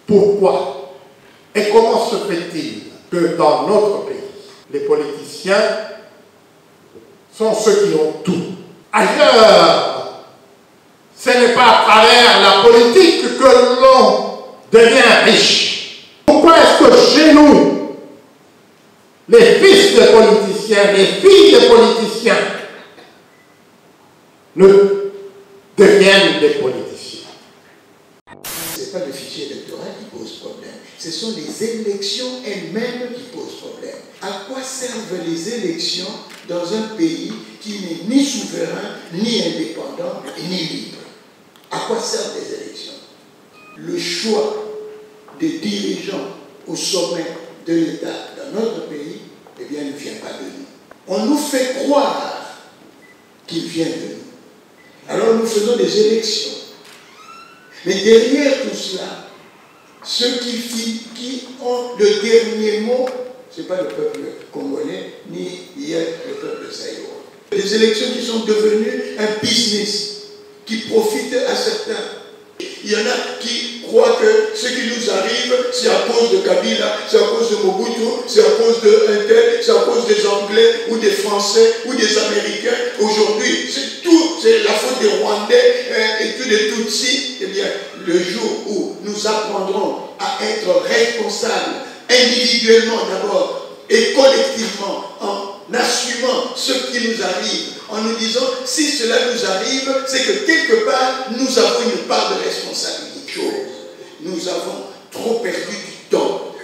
Pourquoi et comment se fait-il que dans notre pays, les politiciens sont ceux qui ont tout? Ailleurs, ce n'est pas à travers la politique que l'on devient riche. Pourquoi est-ce que chez nous, les fils des politiciens, les filles des politiciens ne deviennent des politiciens? Ce n'est pas le fichier électoral qui pose problème, ce sont les élections elles-mêmes qui posent problème. À quoi servent les élections dans un pays qui n'est ni souverain, ni indépendant, ni libre? À quoi servent les élections? Le choix des dirigeants au sommet de l'État dans notre pays, eh bien, ne vient pas de nous. On nous fait croire qu'il vient de nous. Alors nous faisons des élections. Mais derrière tout cela, ceux qui ont le dernier mot, ce n'est pas le peuple congolais, ni hier le peuple zaïrois. Les élections qui sont devenues un business, qui profitent à certains. Il y en a qui croient que ce qui nous arrive, c'est à cause de Kabila, c'est à cause de Mobutu, c'est à cause de un tel, c'est à cause des Anglais ou des Français ou des Américains. Aujourd'hui, c'est tout, c'est la faute des Rwandais et puis des Tutsis. Eh bien, le jour où nous apprendrons à être responsables individuellement d'abord et collectivement en assumant ce qui nous arrive, en nous disant si cela nous arrive, c'est que quelque part nous avons une part de responsabilité. Nous avons trop perdu du temps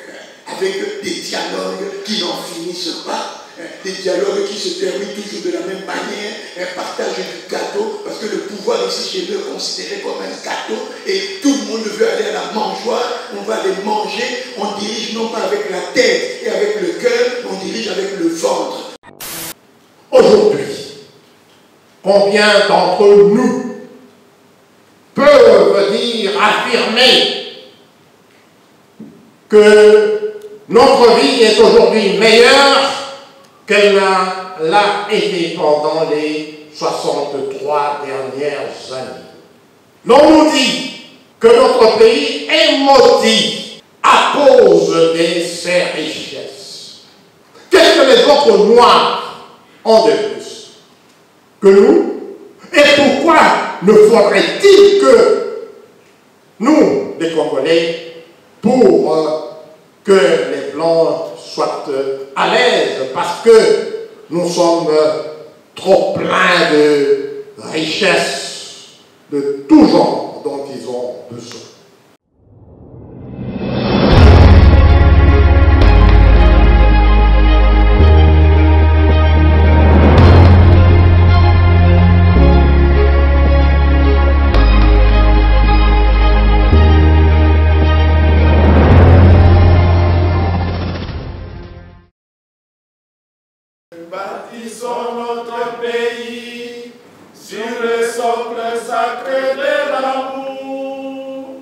avec des dialogues qui n'en finissent pas, des dialogues qui se terminent toujours de la même manière, un partage du gâteau, parce que le pouvoir ici chez eux est considéré comme un gâteau et tout le monde veut aller à la mangeoire, on va les manger, on dirige non pas avec la tête et avec le cœur, on dirige avec le ventre. Aujourd'hui, combien d'entre nous peuvent dire, affirmer que notre vie est aujourd'hui meilleure qu'elle l'a été pendant les 63 dernières années? L'on nous dit que notre pays est maudit à cause de ses richesses. Qu'est-ce que les autres noirs ont de plus que nous? Et pourquoi ne faudrait-il que nous, les Congolais, pour que les Blancs soient à l'aise, parce que nous sommes trop pleins de richesses de tout genre dont ils ont besoin? Bâtissons notre pays sur le socle sacré de l'amour.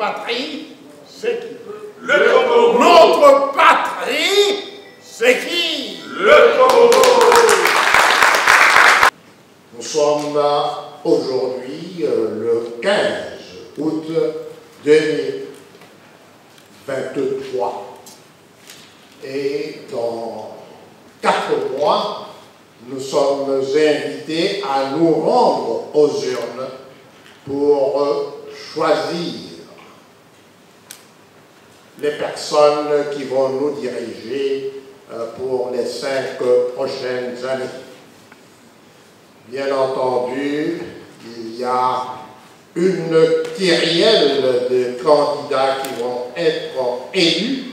patrie, c'est qui? Le Congo. Notre patrie, c'est qui? Le Congo. Nous sommes aujourd'hui le 15 août 2023. Et dans 4 mois, nous sommes invités à nous rendre aux urnes pour choisir les personnes qui vont nous diriger pour les 5 prochaines années. Bien entendu, il y a une kyrielle de candidats qui vont être élus,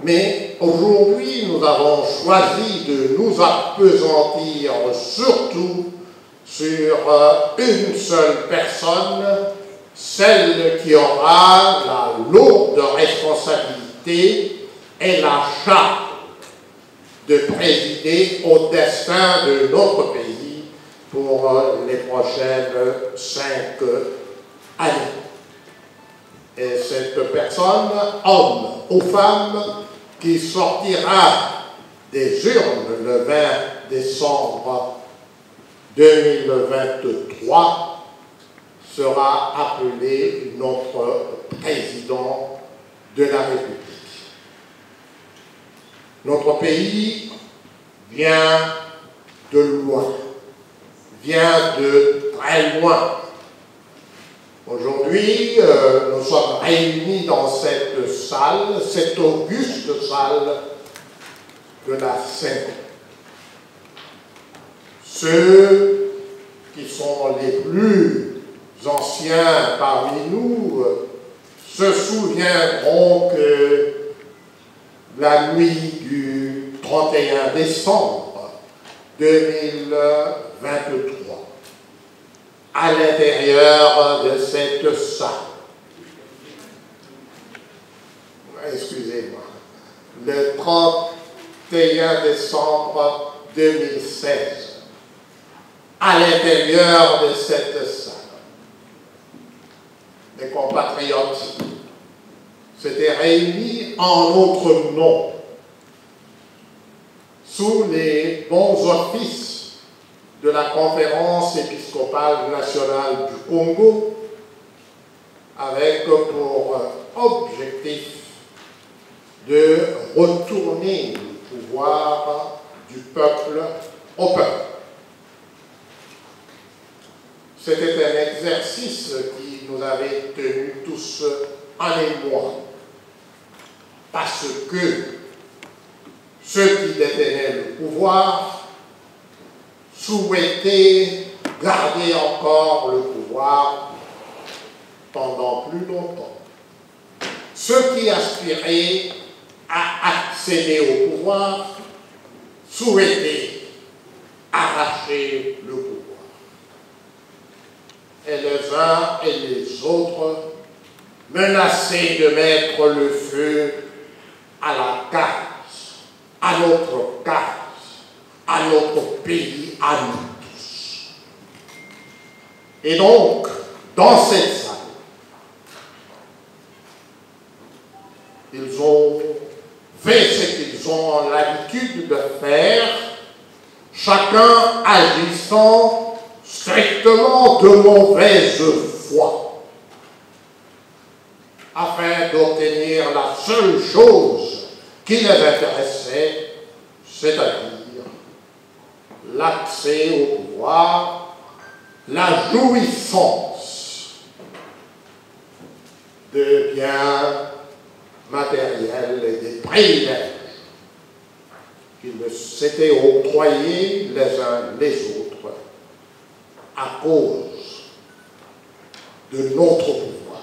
mais aujourd'hui, nous avons choisi de nous appesantir surtout sur une seule personne, celle qui aura la lourde responsabilité et la charge de présider au destin de notre pays pour les prochaines 5 années. Et cette personne, homme ou femme, qui sortira des urnes le 20 décembre 2023, sera appelé notre président de la République. Notre pays vient de loin, vient de très loin. Aujourd'hui, nous sommes réunis dans cette salle, cette auguste salle de la Seine. Ceux qui sont les plus anciens parmi nous se souviendront que la nuit du 31 décembre 2023, à l'intérieur de cette salle, excusez-moi, le 31 décembre 2016, à l'intérieur de cette salle, les compatriotes s'étaient réunis en notre nom, sous les bons offices de la Conférence épiscopale nationale du Congo, avec pour objectif de retourner le pouvoir du peuple au peuple. C'était un exercice qui nous avait tenus tous en émoi, parce que ceux qui détenaient le pouvoir souhaitaient garder encore le pouvoir pendant plus longtemps. Ceux qui aspiraient à accéder au pouvoir souhaitaient arracher le pouvoir. Et les uns et les autres menaçaient de mettre le feu à la case, à notre case, à notre pays, à nous tous. Et donc, dans cette salle, ils ont fait ce qu'ils ont l'habitude de faire, chacun agissant strictement de mauvaise foi, afin d'obtenir la seule chose qui les intéressait, c'est-à-dire l'accès au pouvoir, la jouissance de biens matériels et des privilèges qu'ils s'étaient octroyés les uns les autres à cause de notre pouvoir.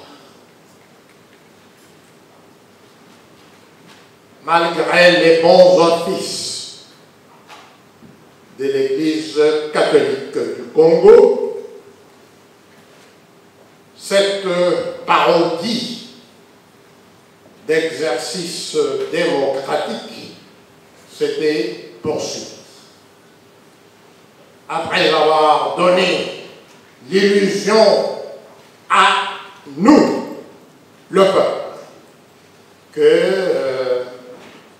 Malgré les bons offices de l'Église catholique du Congo, cette parodie d'exercice démocratique s'était poursuivie. Après avoir donné l'illusion à nous le peuple que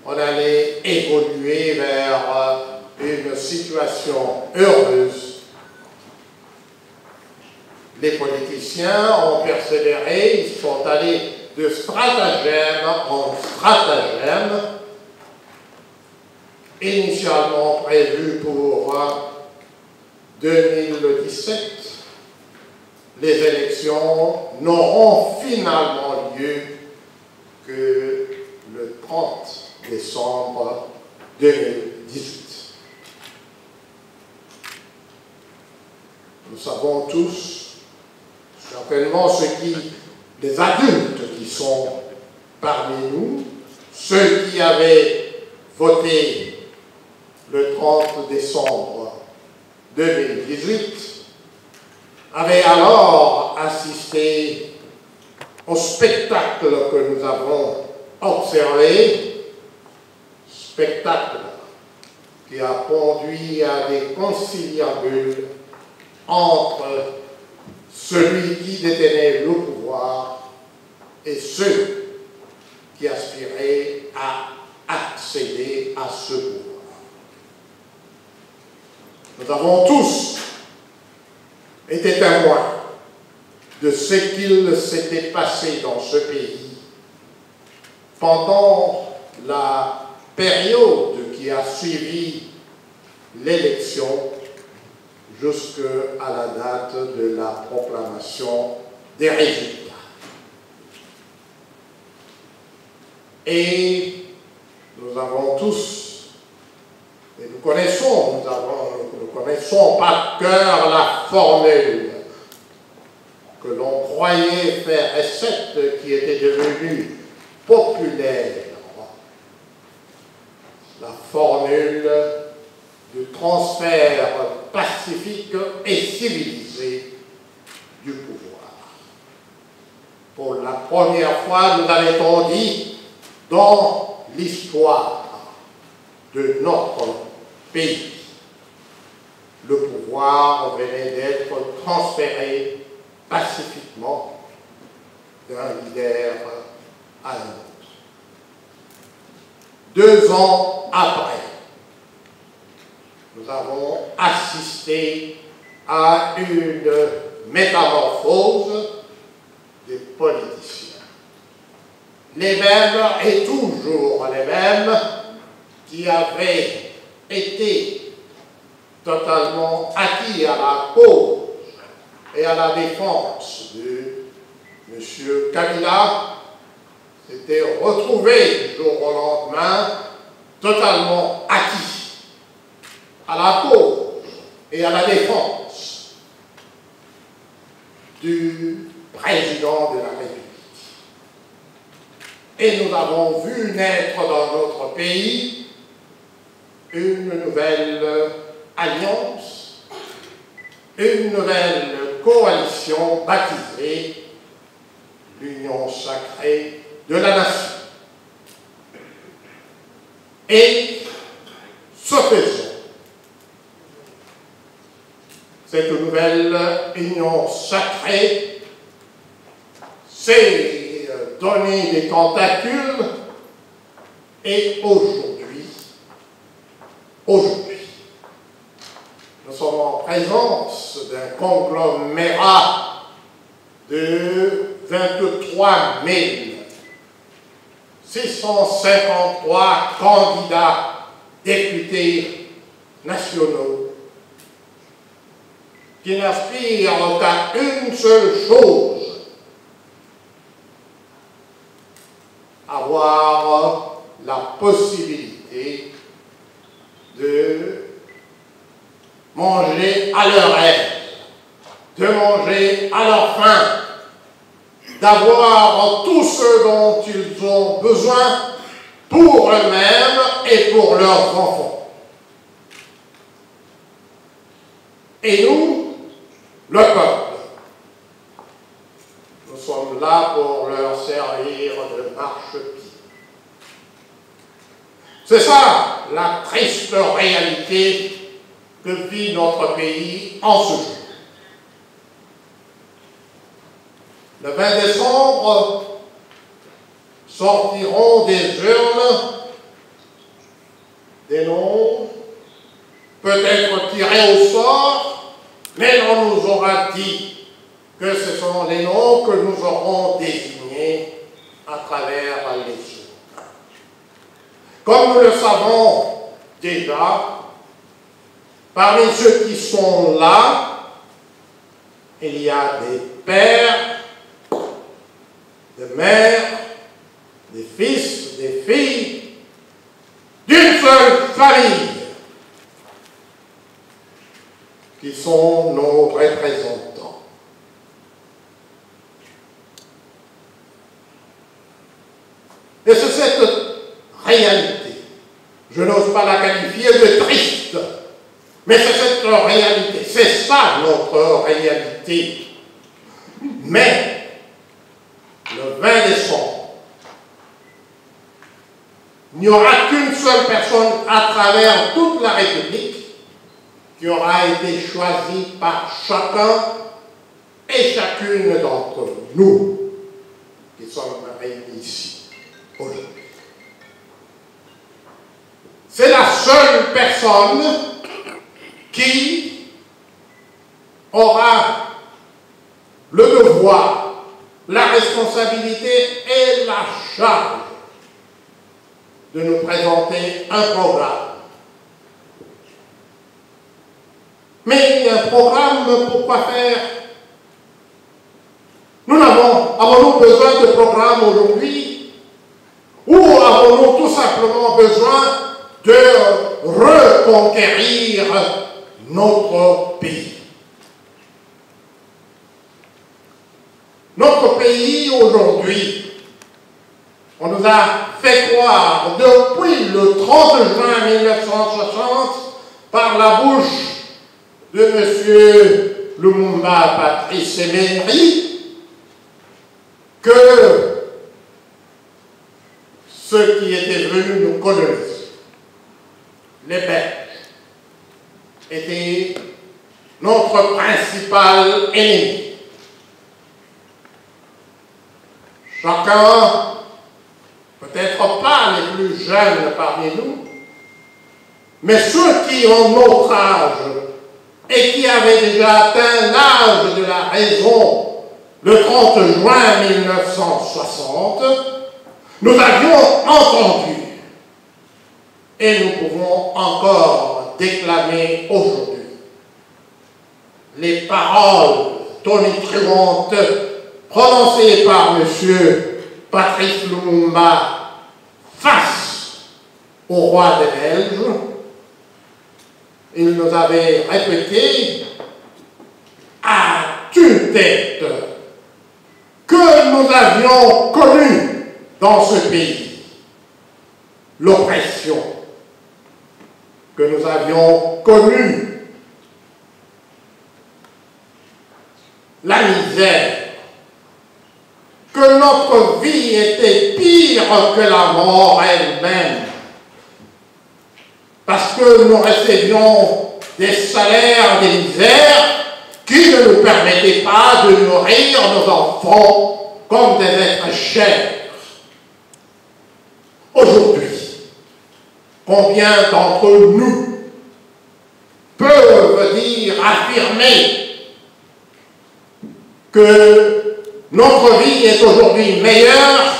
on allait évoluer vers une situation heureuse. Les politiciens ont persévéré, ils sont allés de stratagème en stratagème, initialement prévu pour 2017. Les élections n'auront finalement lieu que le 30 décembre 2018. Nous savons tous, certainement les adultes qui sont parmi nous, ceux qui avaient voté le 30 décembre 2018, avaient alors assisté au spectacle que nous avons observé, spectacle qui a conduit à des conciliabules entre celui qui détenait le pouvoir et ceux qui aspiraient à accéder à ce pouvoir. Nous avons tous été témoins de ce qu'il s'était passé dans ce pays pendant la période qui a suivi l'élection jusqu'à la date de la proclamation des résultats. Et nous avons tous, et nous connaissons par cœur la formule que l'on croyait faire recette qui était devenue populaire, la formule du transfert pacifique et civilisé du pouvoir. Pour la première fois, nous avait-on dit, dans l'histoire de notre pays, le pouvoir venait d'être transféré pacifiquement d'un leader à un autre. 2 ans après, nous avons assisté à une métamorphose des politiciens. Les mêmes et toujours les mêmes qui avaient été totalement acquis à la cause et à la défense de M. Kabila s'étaient retrouvés du jour au lendemain totalement acquis à la cause et à la défense du président de la République. Et nous avons vu naître dans notre pays une nouvelle alliance, une nouvelle coalition baptisée l'Union sacrée de la nation. Et ce faisant, cette nouvelle union sacrée s'est donné des tentacules et aujourd'hui, nous sommes en présence d'un conglomérat de 23 653 candidats députés nationaux qui n'aspirent qu'à une seule chose, avoir la possibilité de manger à leur aise, de manger à leur faim, d'avoir tout ce dont ils ont besoin pour eux-mêmes et pour leurs enfants. Et nous, le peuple, nous sommes là pour leur servir de marchepied. C'est ça la triste réalité que vit notre pays en ce jour. Le 20 décembre sortiront des urnes des noms, peut-être tirés au sort, mais on nous aura dit que ce sont les noms que nous aurons désignés à travers les urnes. Comme nous le savons déjà, parmi ceux qui sont là, il y a des pères, des mères, des fils, des filles, d'une seule famille, qui sont nos représentants. Et c'est cette réalité, je n'ose pas la qualifier de triste, mais c'est cette réalité, c'est ça notre réalité. Mais, le 20 décembre, il n'y aura qu'une seule personne à travers toute la République qui aura été choisie par chacun et chacune d'entre nous qui sommes réunis ici aujourd'hui. C'est la seule personne qui aura le devoir, la responsabilité et la charge de nous présenter un programme. Mais un programme, pourquoi faire? Avons-nous besoin de programme aujourd'hui? Ou avons-nous tout simplement besoin de reconquérir notre pays? Notre pays aujourd'hui, on nous a fait croire depuis le 30 juin 1960 par la bouche de M. Lumumba Patrice Emery que ceux qui étaient venus nous coloniser, les Belges, étaient notre principal ennemi. Chacun, peut-être pas les plus jeunes parmi nous, mais ceux qui ont notre âge et qui avaient déjà atteint l'âge de la raison le 30 juin 1960, nous avions entendu et nous pouvons encore déclamer aujourd'hui les paroles tonitruantes prononcées par M. Patrice Lumumba face au roi des Belges. Il nous avait répété à tue-tête que nous avions connu dans ce pays l'oppression, que nous avions connu la misère, que notre vie était pire que la mort elle-même, parce que nous recevions des salaires, des misères qui ne nous permettaient pas de nourrir nos enfants comme des êtres chers. Aujourd'hui, combien d'entre nous peuvent dire, affirmer que notre vie est aujourd'hui meilleure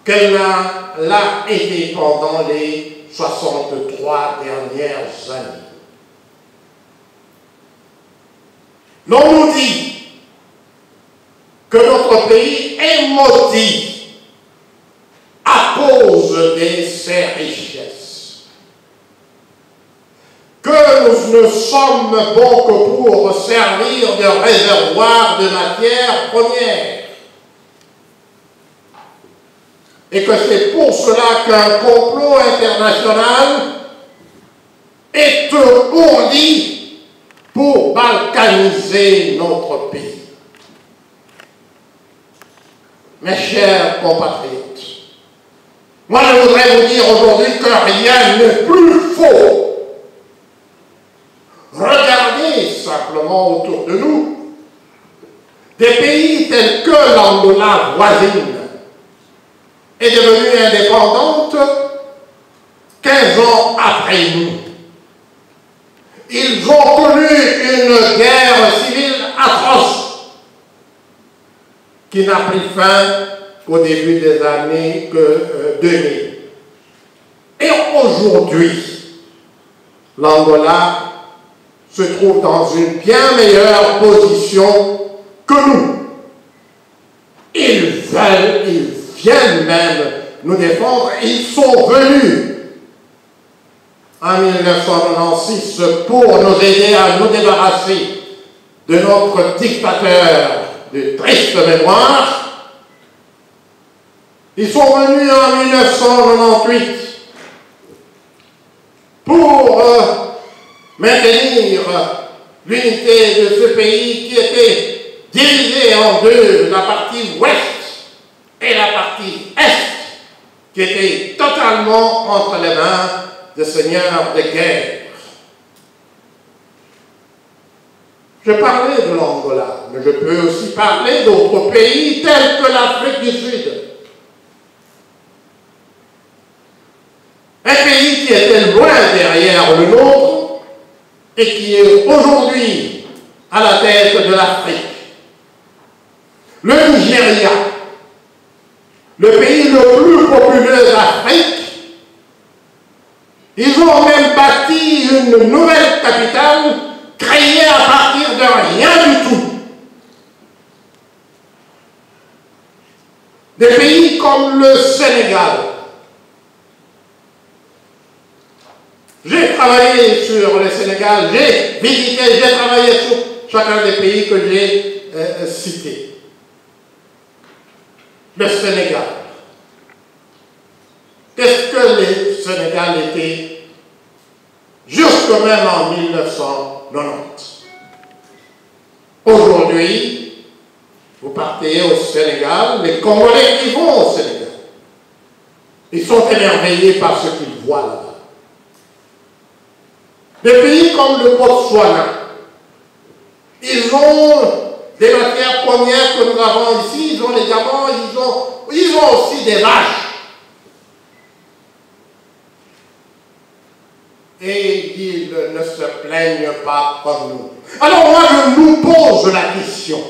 qu'elle l'a été pendant les 63 dernières années? L'on nous dit que notre pays est maudit à cause de ses richesses, que nous ne sommes bons que pour servir de réservoir de matières premières, et que c'est pour cela qu'un complot international est ourdi pour balkaniser notre pays. Mes chers compatriotes, moi je voudrais vous dire aujourd'hui que rien n'est plus faux. Regardez simplement autour de nous des pays tels que l'Angola voisine, est devenue indépendante 15 ans après nous. Ils ont connu une guerre civile atroce qui n'a pris fin qu'au début des années 2000. Et aujourd'hui, l'Angola se trouve dans une bien meilleure position que nous. Ils viennent même nous défendre. Ils sont venus en 1996 pour nous aider à nous débarrasser de notre dictateur de triste mémoire. Ils sont venus en 1998 pour maintenir l'unité de ce pays qui était divisé en deux, la partie ouest et la partie est, qui était totalement entre les mains des seigneurs de guerre. Je parlais de l'Angola, mais je peux aussi parler d'autres pays tels que l'Afrique du Sud. Un pays qui était loin derrière le nôtre et qui est aujourd'hui à la tête de l'Afrique. Le Nigeria, le pays le plus populeux d'Afrique, ils ont même bâti une nouvelle capitale créée à partir de rien du tout. Des pays comme le Sénégal. J'ai travaillé sur le Sénégal, j'ai visité, j'ai travaillé sur chacun des pays que j'ai cités. Le Sénégal. Qu'est-ce que le Sénégal était jusque même en 1990? Aujourd'hui, vous partez au Sénégal, les Congolais qui vont au Sénégal, ils sont émerveillés par ce qu'ils voient là-bas. Des pays comme le Botswana, ils ont des matières premières que nous avons ici, ils ont les diamants, ils ont aussi des vaches. Et ils ne se plaignent pas comme nous. Alors moi, je nous pose la question.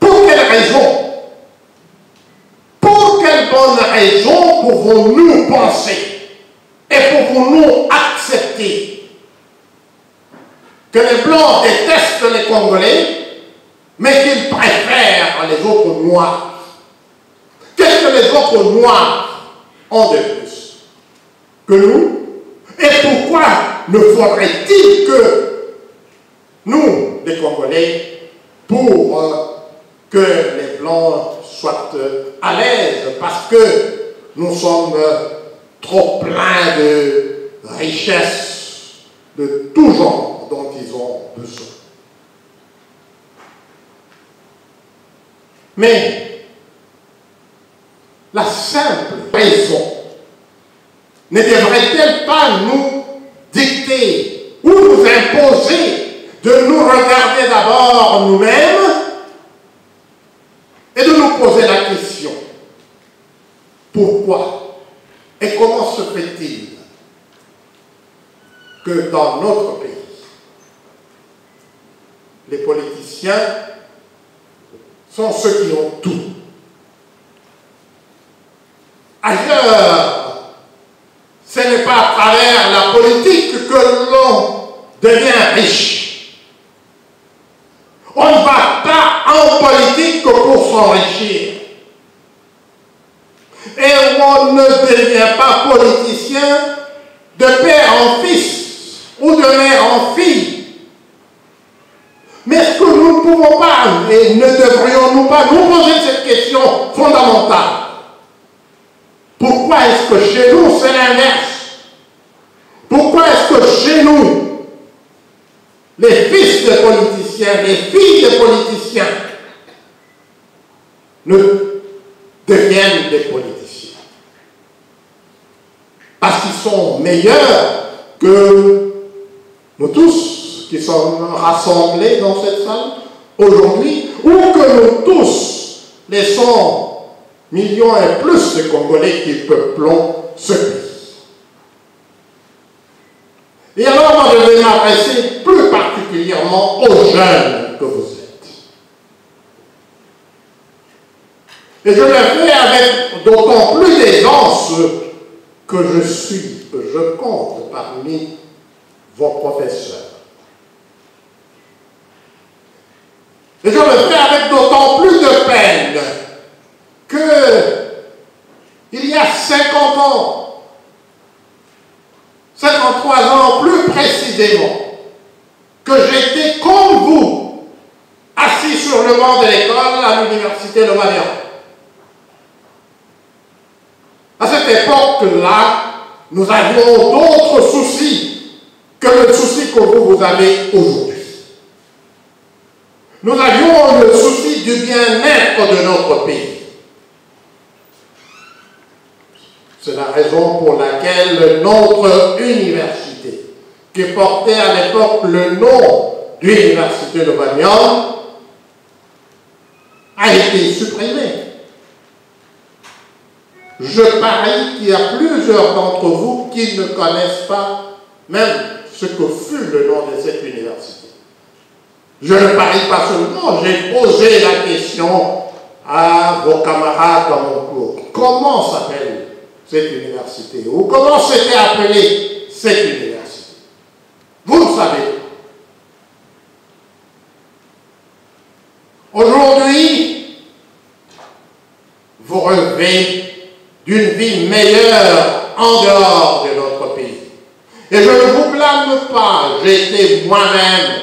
Pour quelle raison? Pour quelle bonne raison pouvons-nous penser et pouvons-nous accepter que les Blancs détestent les Congolais, mais qu'ils préfèrent les autres Noirs? Qu'est-ce que les autres Noirs ont de plus que nous? Et pourquoi ne faudrait-il que nous, les Congolais, pour que les Blancs soient à l'aise, parce que nous sommes trop pleins de richesses de tout genre dont ils ont besoin. Mais la simple raison ne devrait-elle pas nous dicter ou nous imposer de nous regarder d'abord nous-mêmes et de nous poser la question: pourquoi et comment se fait-il que dans notre pays, les politiciens sont ceux qui ont tout? Ailleurs, ce n'est pas à travers la politique que l'on devient riche. On ne va pas en politique que pour s'enrichir. Et on ne devient pas politicien de père en fils ou de mère en fille. Mais est-ce que nous ne pouvons pas et ne devrions-nous pas nous poser cette question fondamentale? Pourquoi est-ce que chez nous c'est l'inverse? Pourquoi est-ce que chez nous, les fils des politiciens, les filles des politiciens ne deviennent des politiciens? Parce qu'ils sont meilleurs que nous tous qui sommes rassemblés dans cette salle aujourd'hui, ou que nous tous laissons millions et plus de Congolais qui peuplons ce pays. Et alors, moi, je vais m'adresser plus particulièrement aux jeunes que vous êtes. Et je le fais avec d'autant plus d'aisance que je compte parmi vos professeurs. Et je le fais avec d'autant plus de peine qu'il y a 50 ans, 53 ans plus précisément, que j'étais comme vous, assis sur le banc de l'école à l'université de Lomamian. À cette époque-là, nous avions d'autres soucis que le souci que vous avez aujourd'hui. Nous avions le souci du bien-être de notre pays. C'est la raison pour laquelle notre université, qui portait à l'époque le nom d'Université de Lomamian, a été supprimée. Je parie qu'il y a plusieurs d'entre vous qui ne connaissent pas même ce que fut le nom de cette université. Je ne parie pas seulement, j'ai posé la question à vos camarades dans mon cours. Comment s'appelle cette université? Ou comment s'était appelée cette université? Vous le savez. Aujourd'hui, vous rêvez d'une vie meilleure en dehors de notre pays. Et je ne vous blâme pas, j'étais moi-même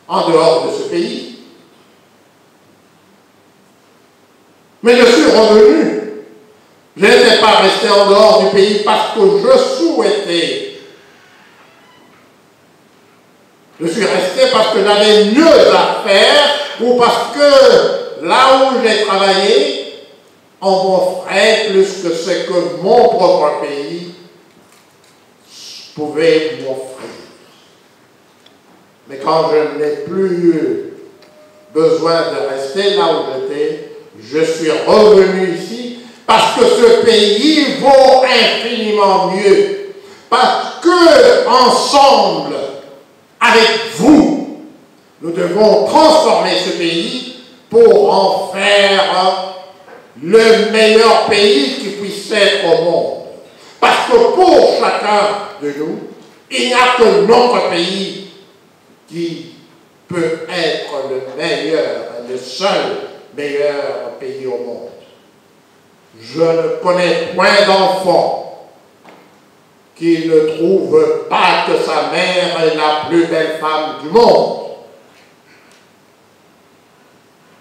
en dehors de ce pays. Mais je suis revenu. Je n'étais pas resté en dehors du pays parce que je souhaitais. Je suis resté parce que j'avais mieux à faire ou parce que là où j'ai travaillé, on m'offrait plus que ce que mon propre pays pouvait m'offrir. Mais quand je n'ai plus eu besoin de rester là où j'étais, je suis revenu ici parce que ce pays vaut infiniment mieux. Parce que, ensemble, avec vous, nous devons transformer ce pays pour en faire le meilleur pays qui puisse être au monde. Parce que pour chacun de nous, il n'y a que notre pays qui peut être le meilleur, le seul meilleur pays au monde. Je ne connais point d'enfant qui ne trouve pas que sa mère est la plus belle femme du monde.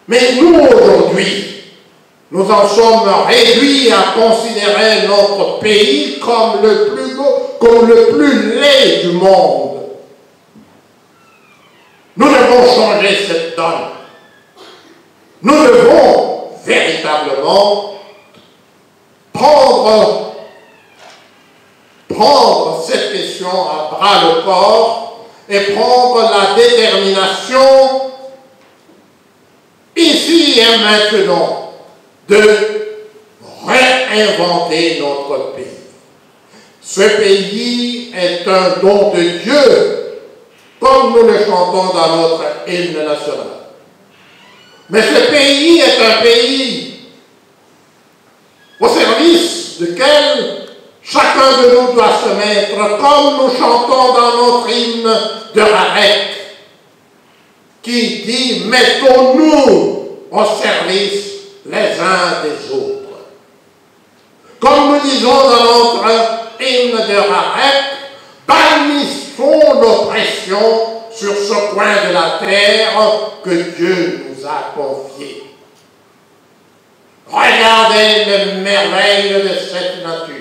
Mais nous, aujourd'hui, nous en sommes réduits à considérer notre pays comme le plus beau, comme le plus laid du monde. Nous devons changer cette donne. Nous devons véritablement prendre cette question à bras le corps et prendre la détermination ici et maintenant de réinventer notre pays. Ce pays est un don de Dieu, comme nous le chantons dans notre hymne national. Mais ce pays est un pays au service duquel chacun de nous doit se mettre, comme nous chantons dans notre hymne de Rarec, qui dit « Mettons-nous au service les uns des autres ». Comme nous disons dans notre hymne de Rarec, bannissons l'oppression sur ce coin de la terre que Dieu nous a confié. Regardez les merveilles de cette nature.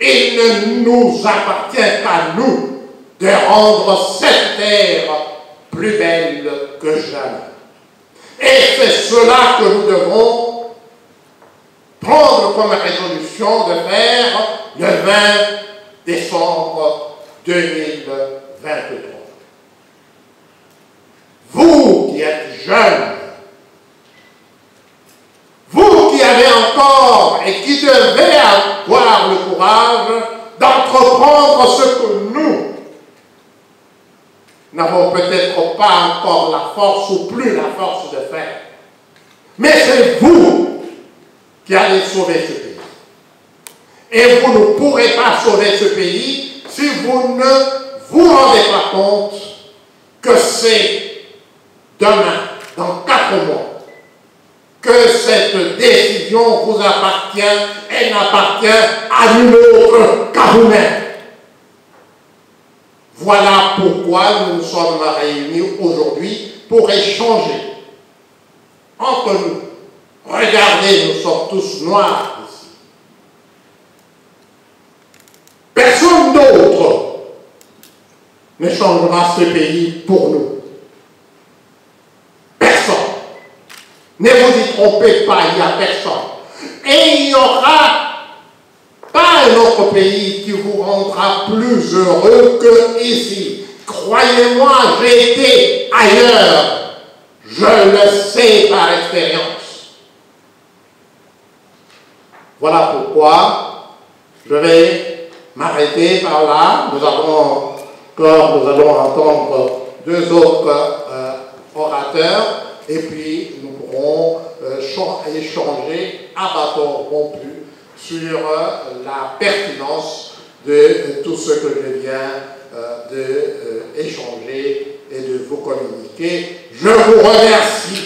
Il ne nous appartient qu'à nous de rendre cette terre plus belle que jamais. Et c'est cela que nous devons prendre comme résolution de faire le 20 décembre 2023. Vous qui êtes jeunes, vous qui avez encore et qui devez avoir le courage d'entreprendre ce que nous n'avons peut-être pas encore la force ou plus la force de faire. Mais c'est vous qui allez sauver ce pays. Et vous ne pourrez pas sauver ce pays si vous ne vous rendez pas compte que c'est demain, dans 4 mois, que cette décision vous appartient et n'appartient à nul autre qu'à vous-même. Voilà pourquoi nous nous sommes réunis aujourd'hui pour échanger entre nous. Regardez, nous sommes tous noirs ici. Personne d'autre ne changera ce pays pour nous. Personne. Ne vous y trompez pas, il n'y a personne. Et il n'y aura pas un autre pays qui vous rendra plus heureux que ici. Croyez-moi, j'ai été ailleurs. Je le sais par expérience. Voilà pourquoi je vais m'arrêter par là. Nous allons entendre 2 autres orateurs et puis nous pourrons échanger à bâton rompu sur la pertinence de tout ce que je viens d'échanger et de vous communiquer. Je vous remercie.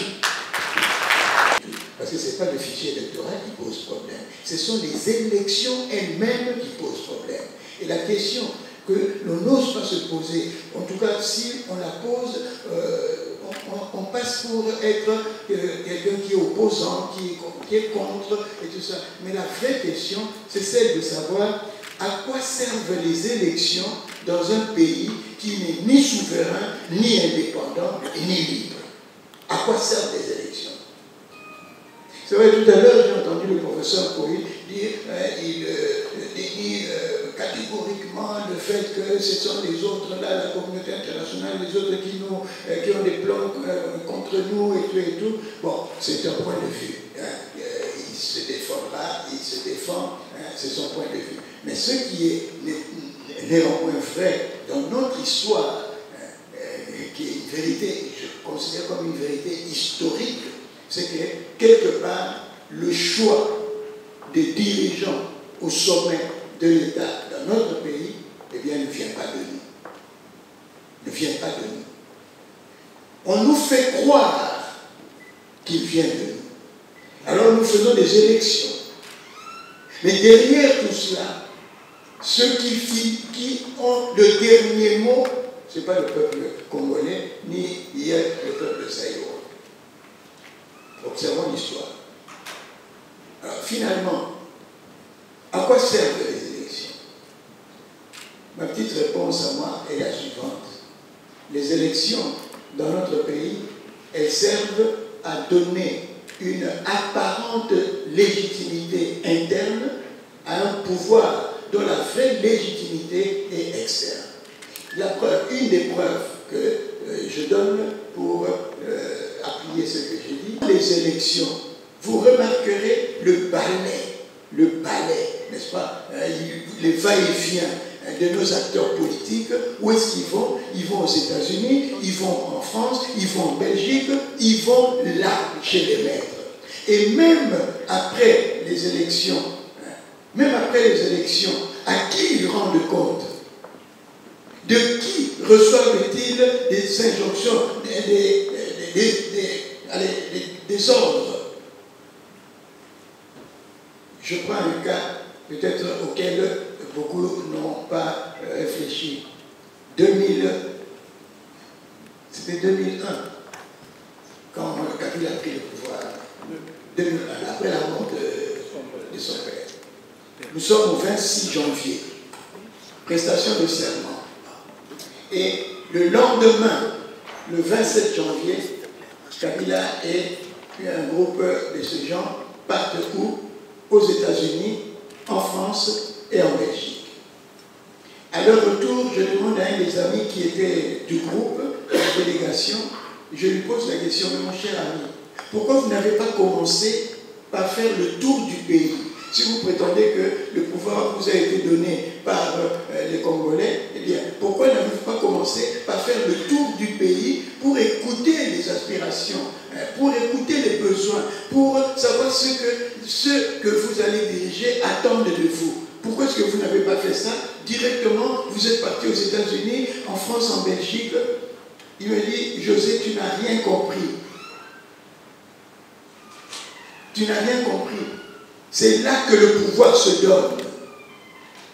Parce que ce n'est pas le fichier électoral qui pose problème, ce sont les élections elles-mêmes qui posent problème. Et la question que l'on n'ose pas se poser, en tout cas si on la pose, on passe pour être quelqu'un qui est opposant, qui est contre et tout ça. Mais la vraie question, c'est celle de savoir à quoi servent les élections dans un pays qui n'est ni souverain, ni indépendant, ni libre. À quoi servent les élections? C'est vrai, tout à l'heure, j'ai entendu le professeur Coy dire il dénie catégoriquement le fait que ce sont les autres, là, la communauté internationale, les autres qui ont des plans contre nous et tout. Bon, c'est un point de vue. Il se défendra, il se défend, c'est son point de vue. Mais ce qui est néanmoins vrai dans notre histoire, qui est une vérité, je considère comme une vérité historique, c'est que quelque part, le choix des dirigeants au sommet de l'État dans notre pays, eh bien, ne vient pas de nous. Ne vient pas de nous. On nous fait croire qu'il vient de nous. Alors nous faisons des élections. Mais derrière tout cela, ceux qui ont le dernier mot, ce n'est pas le peuple congolais, ni hier le peuple zaïrois. Observons l'histoire. Alors finalement, à quoi servent les élections? Ma petite réponse à moi est la suivante. Les élections dans notre pays, elles servent à donner une apparente légitimité interne à un pouvoir dont la vraie légitimité est externe. La preuve, une des preuves que je donne pour appuyer ce que j'ai dit, les élections, vous remarquerez le balai, n'est-ce pas, les va-et-vient de nos acteurs politiques. Où est-ce qu'ils vont? Ils vont aux États-Unis, ils vont en France, ils vont en Belgique, ils vont là, chez les maîtres. Et même après les élections, à qui ils rendent compte? De qui reçoivent-ils des injonctions, des ordres? Je prends un cas peut-être auquel beaucoup n'ont pas réfléchi. C'était 2001, quand Kabila a pris le pouvoir. 2001, après la mort de son père. Nous sommes au 26 janvier, prestation de serment. Et le lendemain, le 27 janvier, Kabila et puis un groupe de ces gens partent où? Aux États-Unis, en France et en Belgique. À leur retour, je demande à un des amis qui était du groupe, de la délégation, je lui pose la question, mais mon cher ami, pourquoi vous n'avez pas commencé par faire le tour du pays. Si vous prétendez que le pouvoir vous a été donné par les Congolais, eh bien, pourquoi n'avez-vous pas commencé par faire le tour du pays pour écouter les aspirations, pour écouter les besoins, pour savoir ce que vous allez diriger attendent de vous? Pourquoi est-ce que vous n'avez pas fait ça directement? Vous êtes parti aux États-Unis, en France, en Belgique. Il me dit, José, tu n'as rien compris. Tu n'as rien compris. C'est là que le pouvoir se donne.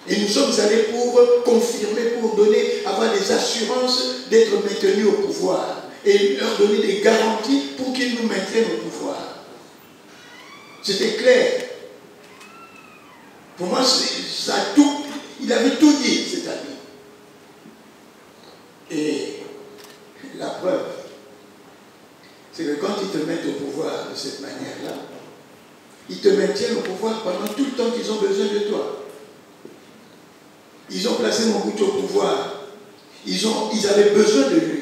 Et nous sommes allés pour confirmer, pour donner, avoir des assurances d'être maintenus au pouvoir. Et leur donner des garanties pour qu'ils nous maintiennent au pouvoir. C'était clair. Pour moi, ça a tout, il avait tout dit, cet ami. Et la preuve, c'est que quand ils te mettent au pouvoir de cette manière-là, ils te maintiennent au pouvoir pendant tout le temps qu'ils ont besoin de toi. Ils ont placé Mobutu au pouvoir. Ils avaient besoin de lui.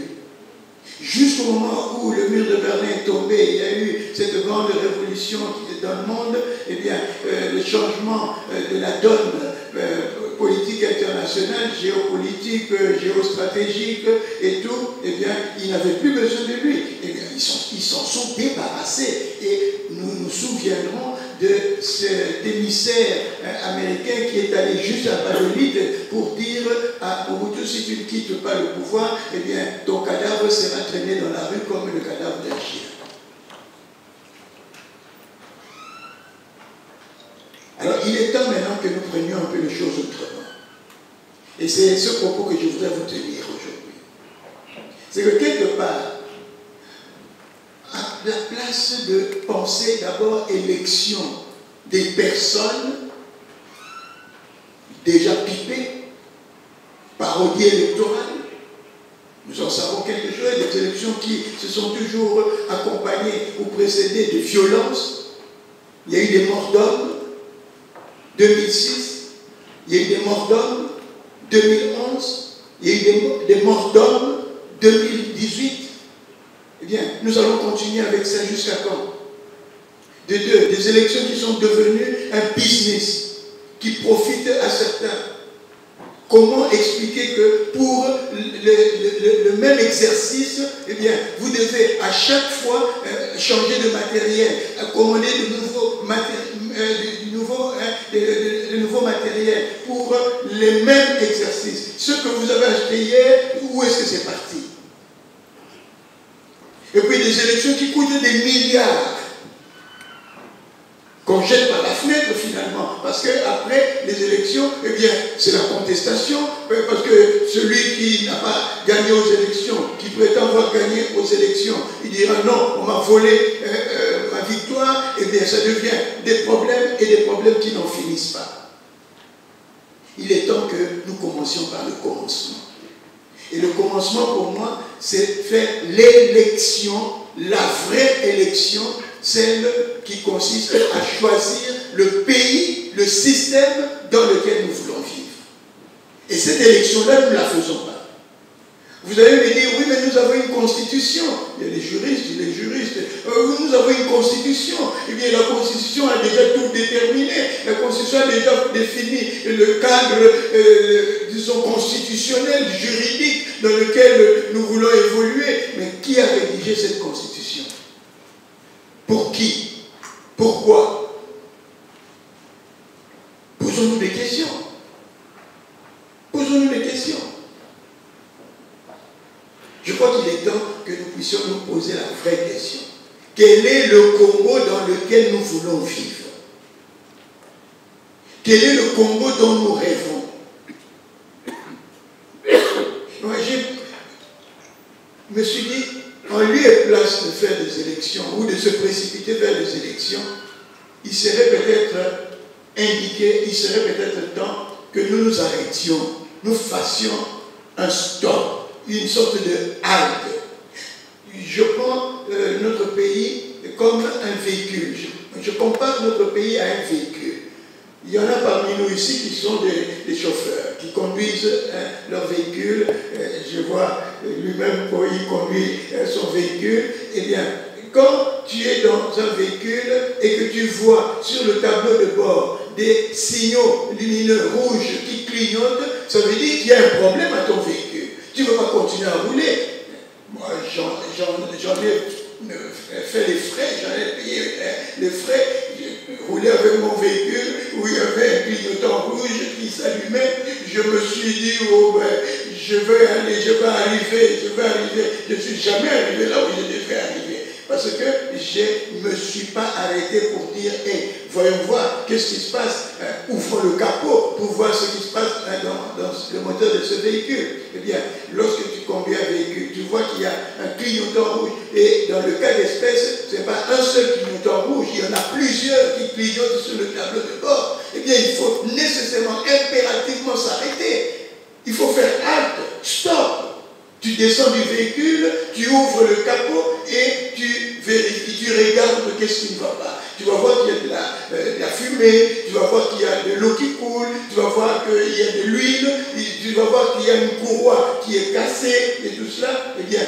Jusqu'au moment où le mur de Berlin est tombé, il y a eu cette grande révolution dans le monde, eh bien, le changement de la donne politique internationale, géopolitique, géostratégique et tout, eh bien, ils n'avaient plus besoin de lui. Eh bien, ils s'en sont débarrassés. Et nous nous souviendrons de cet émissaire américain qui est allé juste à Valladolid pour dire à Mobutu, si tu ne quittes pas le pouvoir, eh bien, ton cadavre sera traîné dans la rue comme le cadavre d'un chien. Alors, il est temps maintenant que nous prenions un peu les choses autrement. Et c'est ce propos que je voudrais vous tenir aujourd'hui. C'est que quelque part, à la place de penser d'abord élection des personnes déjà pipées, parodie électorale, nous en savons quelque chose, des élections qui se sont toujours accompagnées ou précédées de violences. Il y a eu des morts d'hommes, 2006, il y a eu des morts d'hommes, 2011, il y a eu des morts d'hommes, 2018. Eh bien, nous allons continuer avec ça jusqu'à quand? Des élections qui sont devenues un business, qui profitent à certains. Comment expliquer que pour le même exercice, eh bien, vous devez à chaque fois changer de matériel, commander de nouveaux matériels pour les mêmes exercices. Ce que vous avez acheté hier, où est-ce que c'est parti? Et puis des élections qui coûtent des milliards, qu'on jette par la fenêtre finalement, parce qu'après les élections, eh bien, c'est la contestation, parce que celui qui n'a pas gagné aux élections, qui prétend avoir gagné aux élections, il dira non, on m'a volé ma victoire, eh bien, ça devient des problèmes et des problèmes qui n'en finissent pas. Il est temps que nous commencions par le commencement. Et le commencement pour moi, c'est faire l'élection, la vraie élection, celle qui consiste à choisir le pays, le système dans lequel nous voulons vivre. Et cette élection-là, nous ne la faisons pas. Vous allez me dire, oui, mais nous avons une constitution. Il y a les juristes. Nous avons une constitution. Eh bien, la constitution a déjà tout déterminé. La constitution a déjà défini le cadre, disons, constitutionnel, juridique, dans lequel nous voulons évoluer. Mais qui a rédigé cette constitution? Pour qui? Pourquoi? Posons-nous des questions. Posons-nous des questions. Je crois qu'il est temps que nous puissions nous poser la vraie question. Quel est le Congo dans lequel nous voulons vivre? Quel est le Congo dont nous rêvons? Moi, je me suis dit, en lieu et place de faire des élections ou de se précipiter vers les élections, il serait peut-être indiqué, il serait peut-être temps que nous nous arrêtions, nous fassions un stop, une sorte de halte. Je prends notre pays comme un véhicule. Je compare notre pays à un véhicule. Il y en a parmi nous ici qui sont des chauffeurs, qui conduisent leur véhicule. Je vois lui-même quand il conduit son véhicule. Eh bien, quand tu es dans un véhicule et que tu vois sur le tableau de bord des signaux lumineux rouges qui clignotent, ça veut dire qu'il y a un problème à ton véhicule. Tu ne veux pas continuer à rouler. Moi, j'en ai fait les frais, j'en ai payé les frais. J'ai roulé avec mon véhicule où il y avait un clignotant rouge qui s'allumait. Je me suis dit, oh ben, je vais arriver. Je ne suis jamais arrivé là où je devais arriver. Parce que je ne me suis pas arrêté pour dire, hey, voyons voir qu'est-ce qui se passe, ouvrons le capot pour voir ce qui se passe dans le moteur de ce véhicule. Eh bien, lorsque tu conduis un véhicule, tu vois qu'il y a un clignotant rouge. Et dans le cas d'espèce, ce n'est pas un seul clignotant rouge, il y en a plusieurs qui clignotent sur le tableau de bord. Eh bien, il faut nécessairement, impérativement s'arrêter. Il faut faire halte, stop. Tu descends du véhicule, tu ouvres le capot et tu vérifies, tu regardes qu'est-ce qui ne va pas. Tu vas voir qu'il y a de la fumée, tu vas voir qu'il y a de l'eau qui coule, tu vas voir qu'il y a de l'huile, tu vas voir qu'il y a une courroie qui est cassée et tout cela. Eh bien,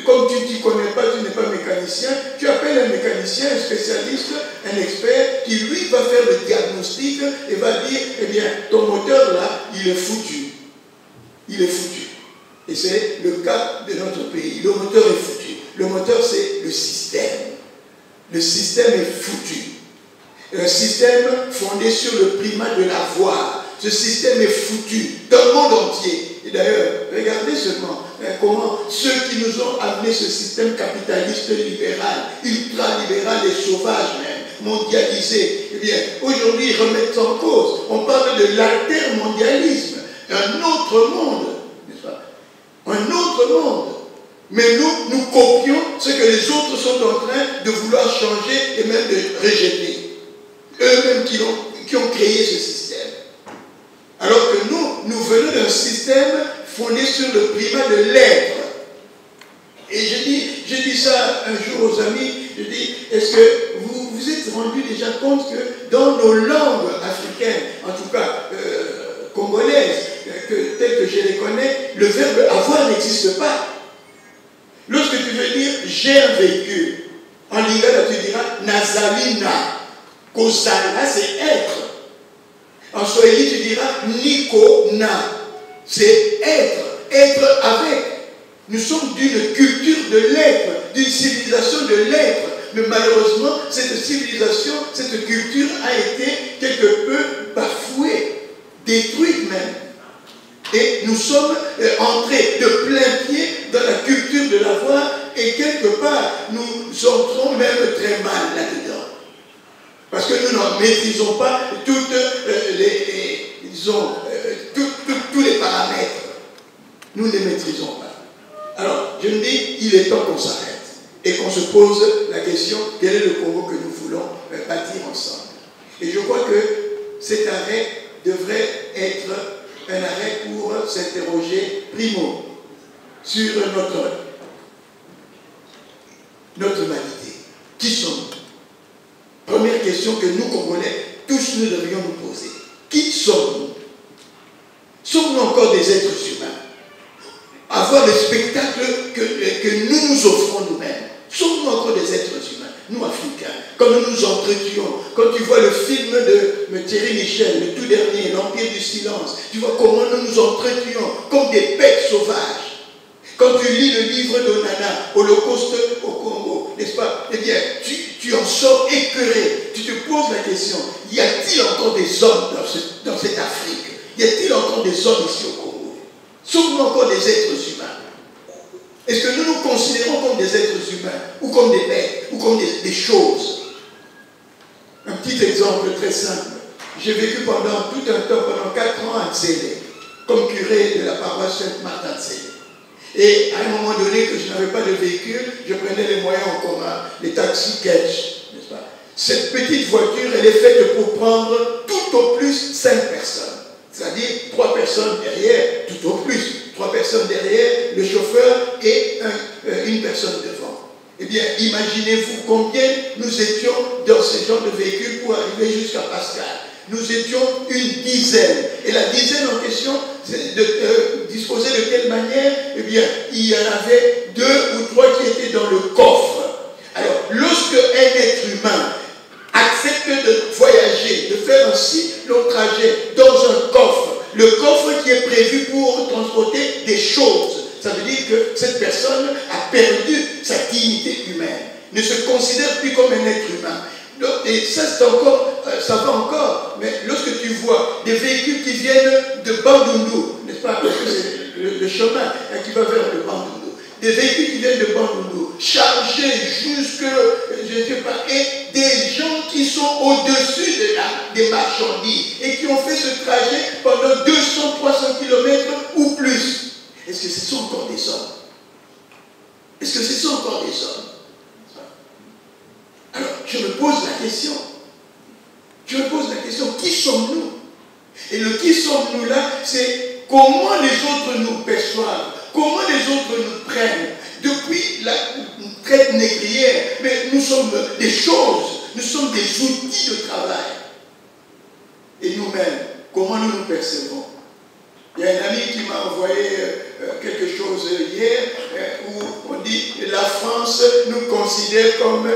comme tu ne t'y connais pas, tu n'es pas mécanicien, tu appelles un mécanicien, un spécialiste, un expert qui lui va faire le diagnostic et va dire, eh bien, ton moteur là, il est foutu. Il est foutu. Et c'est le cas de notre pays. Le moteur est foutu. Le moteur, c'est le système. Le système est foutu. Un système fondé sur le primat de la voix. Ce système est foutu dans le monde entier. Et d'ailleurs, regardez seulement comment ceux qui nous ont amené ce système capitaliste libéral, ultra-libéral et sauvage même, mondialisé, eh bien, aujourd'hui, ils remettent en cause. On parle de l'altermondialisme, un autre monde. Un autre monde. Mais nous copions ce que les autres sont en train de vouloir changer et même de rejeter. Eux-mêmes qui ont créé ce système. Alors que nous venons d'un système fondé sur le primat de l'être. Et je dis ça un jour aux amis, je dis, est-ce que vous vous êtes rendu déjà compte que dans nos langues africaines, en tout cas congolaises, telles que je les connais, le verbe avoir n'existe pas. Lorsque tu veux dire j'ai un véhicule, en lingala tu diras nazalina. Kozala c'est être. En swahili tu diras niko na. C'est être. Être avec. Nous sommes d'une culture de l'être, d'une civilisation de l'être. Mais malheureusement, cette civilisation, cette culture a été quelque peu bafouée, détruite même. Et nous sommes entrés de plein pied dans la culture de l'avoir et quelque part, nous entrons même très mal là-dedans. Parce que nous n'en maîtrisons pas tous les paramètres. Nous ne les maîtrisons pas. Alors, je me dis, il est temps qu'on s'arrête et qu'on se pose la question, quel est le Congo que nous voulons bâtir ensemble. Et je crois que cet arrêt devrait être un arrêt pour s'interroger, primo, sur notre humanité. Qui sommes-nous? Première question que nous, Congolais, tous nous devrions nous poser. Qui sommes-nous? Sommes-nous encore des êtres humains? Avoir le spectacle que nous nous offrons nous-mêmes. Sommes-nous encore des êtres humains, nous Africains, quand nous nous entretuons, quand tu vois le film de Thierry Michel, le tout dernier, L'Empire du Silence, tu vois comment nous nous entretuons comme des bêtes sauvages. Quand tu lis le livre d'Onana, Holocauste au Congo, n'est-ce pas? Eh bien, tu en sors écœuré. Tu te poses la question, y a-t-il encore des hommes dans cette Afrique? Y a-t-il encore des hommes ici au Congo? Sommes-nous encore des êtres humains? Est-ce que nous nous considérons comme des êtres humains, ou comme des bêtes, ou comme des choses? Un petit exemple très simple. J'ai vécu pendant tout un temps, pendant 4 ans à Ntsélé, comme curé de la paroisse Saint-Martin de Ntsélé. Et à un moment donné que je n'avais pas de véhicule, je prenais les moyens en commun, les taxis catch, n'est-ce pas? Cette petite voiture, elle est faite pour prendre tout au plus 5 personnes. C'est-à-dire 3 personnes derrière, tout au plus. 3 personnes derrière, le chauffeur et une personne devant. Eh bien, imaginez-vous combien nous étions dans ce genre de véhicule pour arriver jusqu'à Pascal. Nous étions une dizaine. Et la dizaine en question, disposait de quelle manière? Eh bien, il y en avait 2 ou 3 qui étaient dans le coffre. Alors, être humain accepte de voyager, de faire un si long trajet dans un coffre, le coffre qui est prévu pour transporter des choses, ça veut dire que cette personne a perdu sa dignité humaine, ne se considère plus comme un être humain. Donc, et ça, c'est encore, ça va encore, mais lorsque tu vois des véhicules qui viennent de Bandundu, n'est-ce pas, parce que c'est le chemin qui va vers le Bandundu, des véhicules qui viennent de Bandundu, chargés jusque, je ne sais pas, et des gens qui sont au-dessus des marchandises et qui ont fait ce trajet pendant 200-300 km ou plus. Est-ce que ce sont encore des hommes? Est-ce que ce sont encore des hommes? Alors, je me pose la question. Qui sommes-nous? Et le qui sommes-nous là, c'est comment les autres nous perçoivent, comment les autres nous prennent. Depuis la traite négrière, mais nous sommes des choses, nous sommes des outils de travail. Et nous-mêmes, comment nous nous percevons? Il y a un ami qui m'a envoyé quelque chose hier où on dit que la France nous considère comme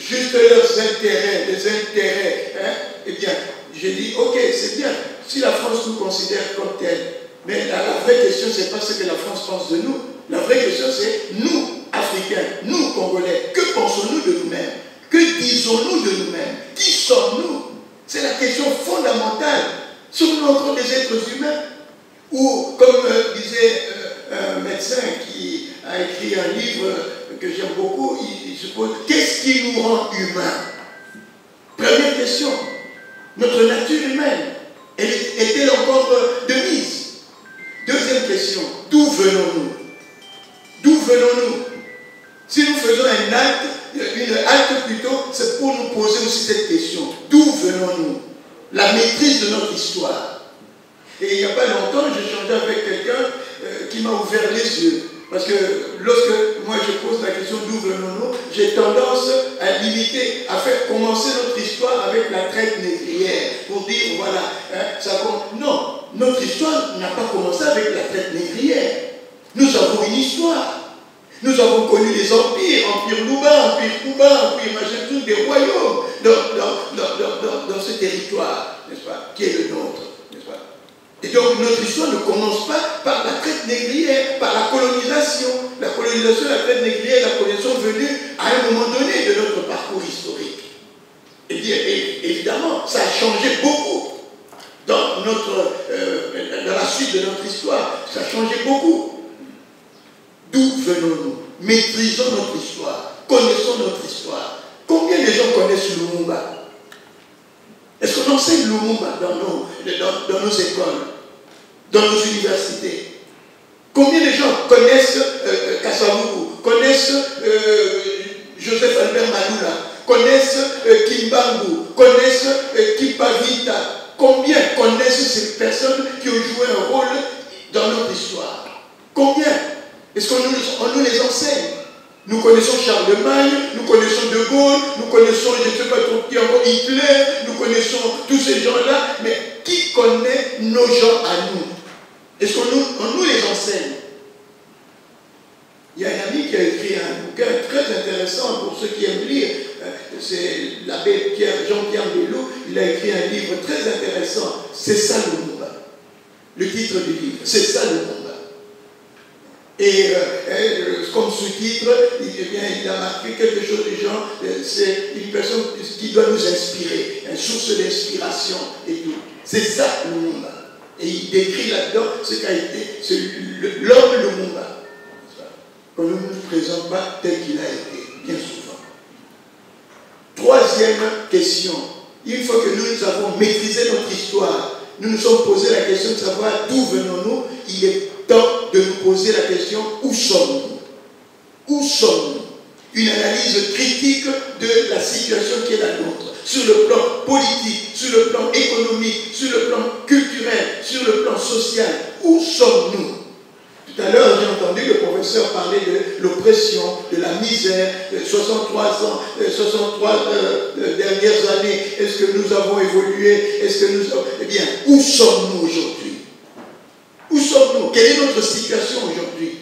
juste leurs intérêts, les intérêts. Hein? Eh bien, j'ai dit, ok, c'est bien, si la France nous considère comme telle, mais la vraie question, ce n'est pas ce que la France pense de nous. La vraie question, c'est nous, Africains, nous, Congolais, que pensons-nous de nous-mêmes? Que disons-nous de nous-mêmes? Qui sommes-nous? C'est la question fondamentale. Sommes-nous encore des êtres humains? Ou, comme disait un médecin qui a écrit un livre que j'aime beaucoup, il se pose, qu'est-ce qui nous rend humains? Première question. Notre nature humaine, est-elle encore de mise? Deuxième question, d'où venons-nous? D'où venons-nous? Si nous faisons une halte plutôt, c'est pour nous poser aussi cette question. D'où venons-nous? La maîtrise de notre histoire. Et il n'y a pas longtemps, j'échangeais avec quelqu'un qui m'a ouvert les yeux. Parce que lorsque moi je pose la question d'où venons-nous, j'ai tendance à limiter, à faire commencer notre histoire avec la traite négrière. Pour dire, voilà, ça compte. Non, notre histoire n'a pas commencé avec la traite négrière. Nous avons une histoire. Nous avons connu les empires, Empire Louba, Empire Kouba, Empire machin, tous des royaumes dans ce territoire, n'est-ce pas, qui est le nôtre, n'est-ce pas. Et donc notre histoire ne commence pas par la traite négrière, par la colonisation. La colonisation, la traite négrière, la colonisation venue à un moment donné de notre parcours historique. Et bien, évidemment, ça a changé beaucoup dans la suite de notre histoire. Ça a changé beaucoup. D'où venons-nous? Maîtrisons notre histoire, connaissons notre histoire. Combien de gens connaissent Lumumba? Est-ce qu'on enseigne Lumumba dans nos écoles, dans nos universités? Combien de gens connaissent Kasavubu, connaissent Joseph Albert Malula, connaissent Kimbangu, connaissent Kipavita? Combien connaissent ces personnes qui ont joué un rôle dans notre histoire? Combien? Est-ce qu'on nous les enseigne? Nous connaissons Charlemagne, nous connaissons De Gaulle, nous connaissons, je ne sais pas trop qui encore, Hitler, nous connaissons tous ces gens-là, mais qui connaît nos gens à nous? Est-ce qu'on nous les enseigne? Il y a un ami qui a écrit un bouquin très intéressant pour ceux qui aiment lire, c'est l'abbé Jean-Pierre Belou, il a écrit un livre très intéressant, c'est ça Lumumba. Le titre du livre, c'est ça Lumumba. Et comme sous-titre, il a marqué quelque chose du genre, c'est une personne qui doit nous inspirer, une source d'inspiration et tout. C'est ça Lumumba. Et il décrit là-dedans ce qu'a été l'homme Lumumba. Qu'on ne nous présente pas tel qu'il a été, bien souvent. Troisième question. Une fois que nous avons maîtrisé notre histoire, nous nous sommes posé la question de savoir d'où venons-nous. Il est temps de nous poser la question, où sommes-nous? Où sommes-nous? Une analyse critique de la situation qui est la nôtre, sur le plan politique, sur le plan économique, sur le plan culturel, sur le plan social. Où sommes-nous? Tout à l'heure, j'ai entendu le professeur parler de l'oppression, de la misère, de 63 ans, 63 dernières années. Est-ce que nous avons évolué? Est-ce que nous avons... Eh bien, où sommes-nous aujourd'hui? Où sommes-nous? Quelle est notre situation aujourd'hui?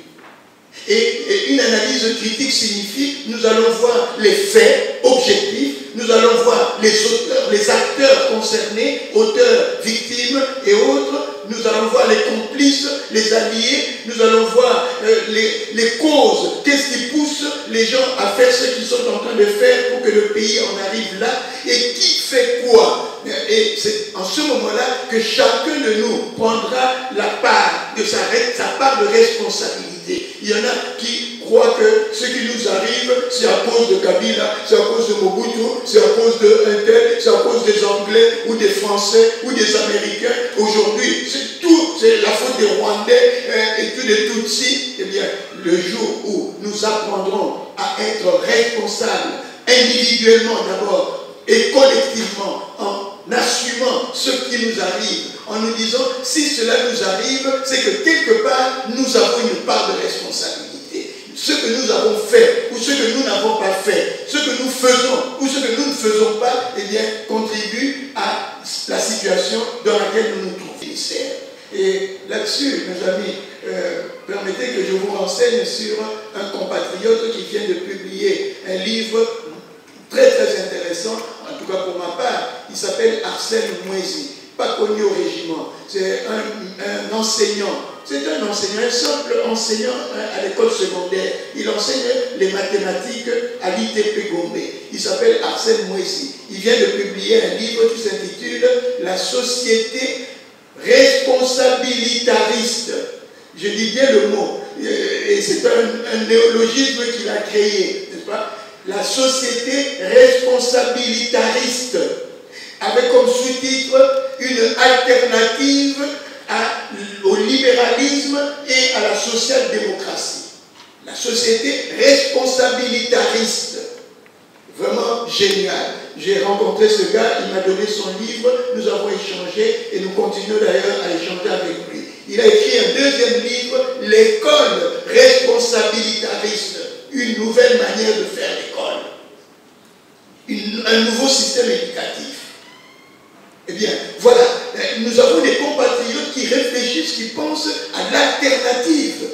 Et une analyse critique signifie nous allons voir les faits objectifs, nous allons voir les auteurs, les acteurs concernés, auteurs, victimes et autres. Nous allons voir les complices, les alliés. Nous allons voir les causes. Qu'est-ce qui pousse les gens à faire ce qu'ils sont en train de faire pour que le pays en arrive là? Et qui fait quoi? Et c'est en ce moment-là que chacun de nous prendra la part de sa part de responsabilité. Il y en a qui croient que ce qui nous arrive, c'est à cause de Kabila, c'est à cause de Mobutu, c'est à cause de un tel, c'est à cause des Anglais ou des Français ou des Américains. Aujourd'hui, c'est tout, c'est la faute des Rwandais et tous les Tutsis. Eh bien, le jour où nous apprendrons à être responsables individuellement d'abord et collectivement en assumant ce qui nous arrive, en nous disant si cela nous arrive, c'est que quelque part nous avons une part de responsabilité. Ce que nous avons fait ou ce que nous n'avons pas fait, ce que nous faisons ou ce que nous ne faisons pas, eh bien, contribue à la situation dans laquelle nous nous trouvons. Et là-dessus, mes amis, permettez que je vous renseigne sur un compatriote qui vient de publier un livre très très intéressant, en tout cas pour ma part. Il s'appelle Arsène Mouezi, pas connu au régiment. C'est un enseignant. C'est un enseignant, un simple enseignant à l'école secondaire. Il enseigne les mathématiques à l'ITP Gombe. Il s'appelle Arsène Mouezi. Il vient de publier un livre qui s'intitule « La société responsabilitariste ». Je dis bien le mot. Et c'est un néologisme qu'il a créé, n'est-ce pas? La société responsabilitariste, avec comme sous-titre une alternative au libéralisme et à la social-démocratie. La société responsabilitariste. Vraiment génial. J'ai rencontré ce gars, il m'a donné son livre, nous avons échangé et nous continuons d'ailleurs à échanger avec lui. Il a écrit un deuxième livre, L'école responsabilitariste, une nouvelle manière de faire l'école, un nouveau système éducatif. Eh bien, voilà, nous avons des compatriotes qui réfléchissent, qui pensent à l'alternative.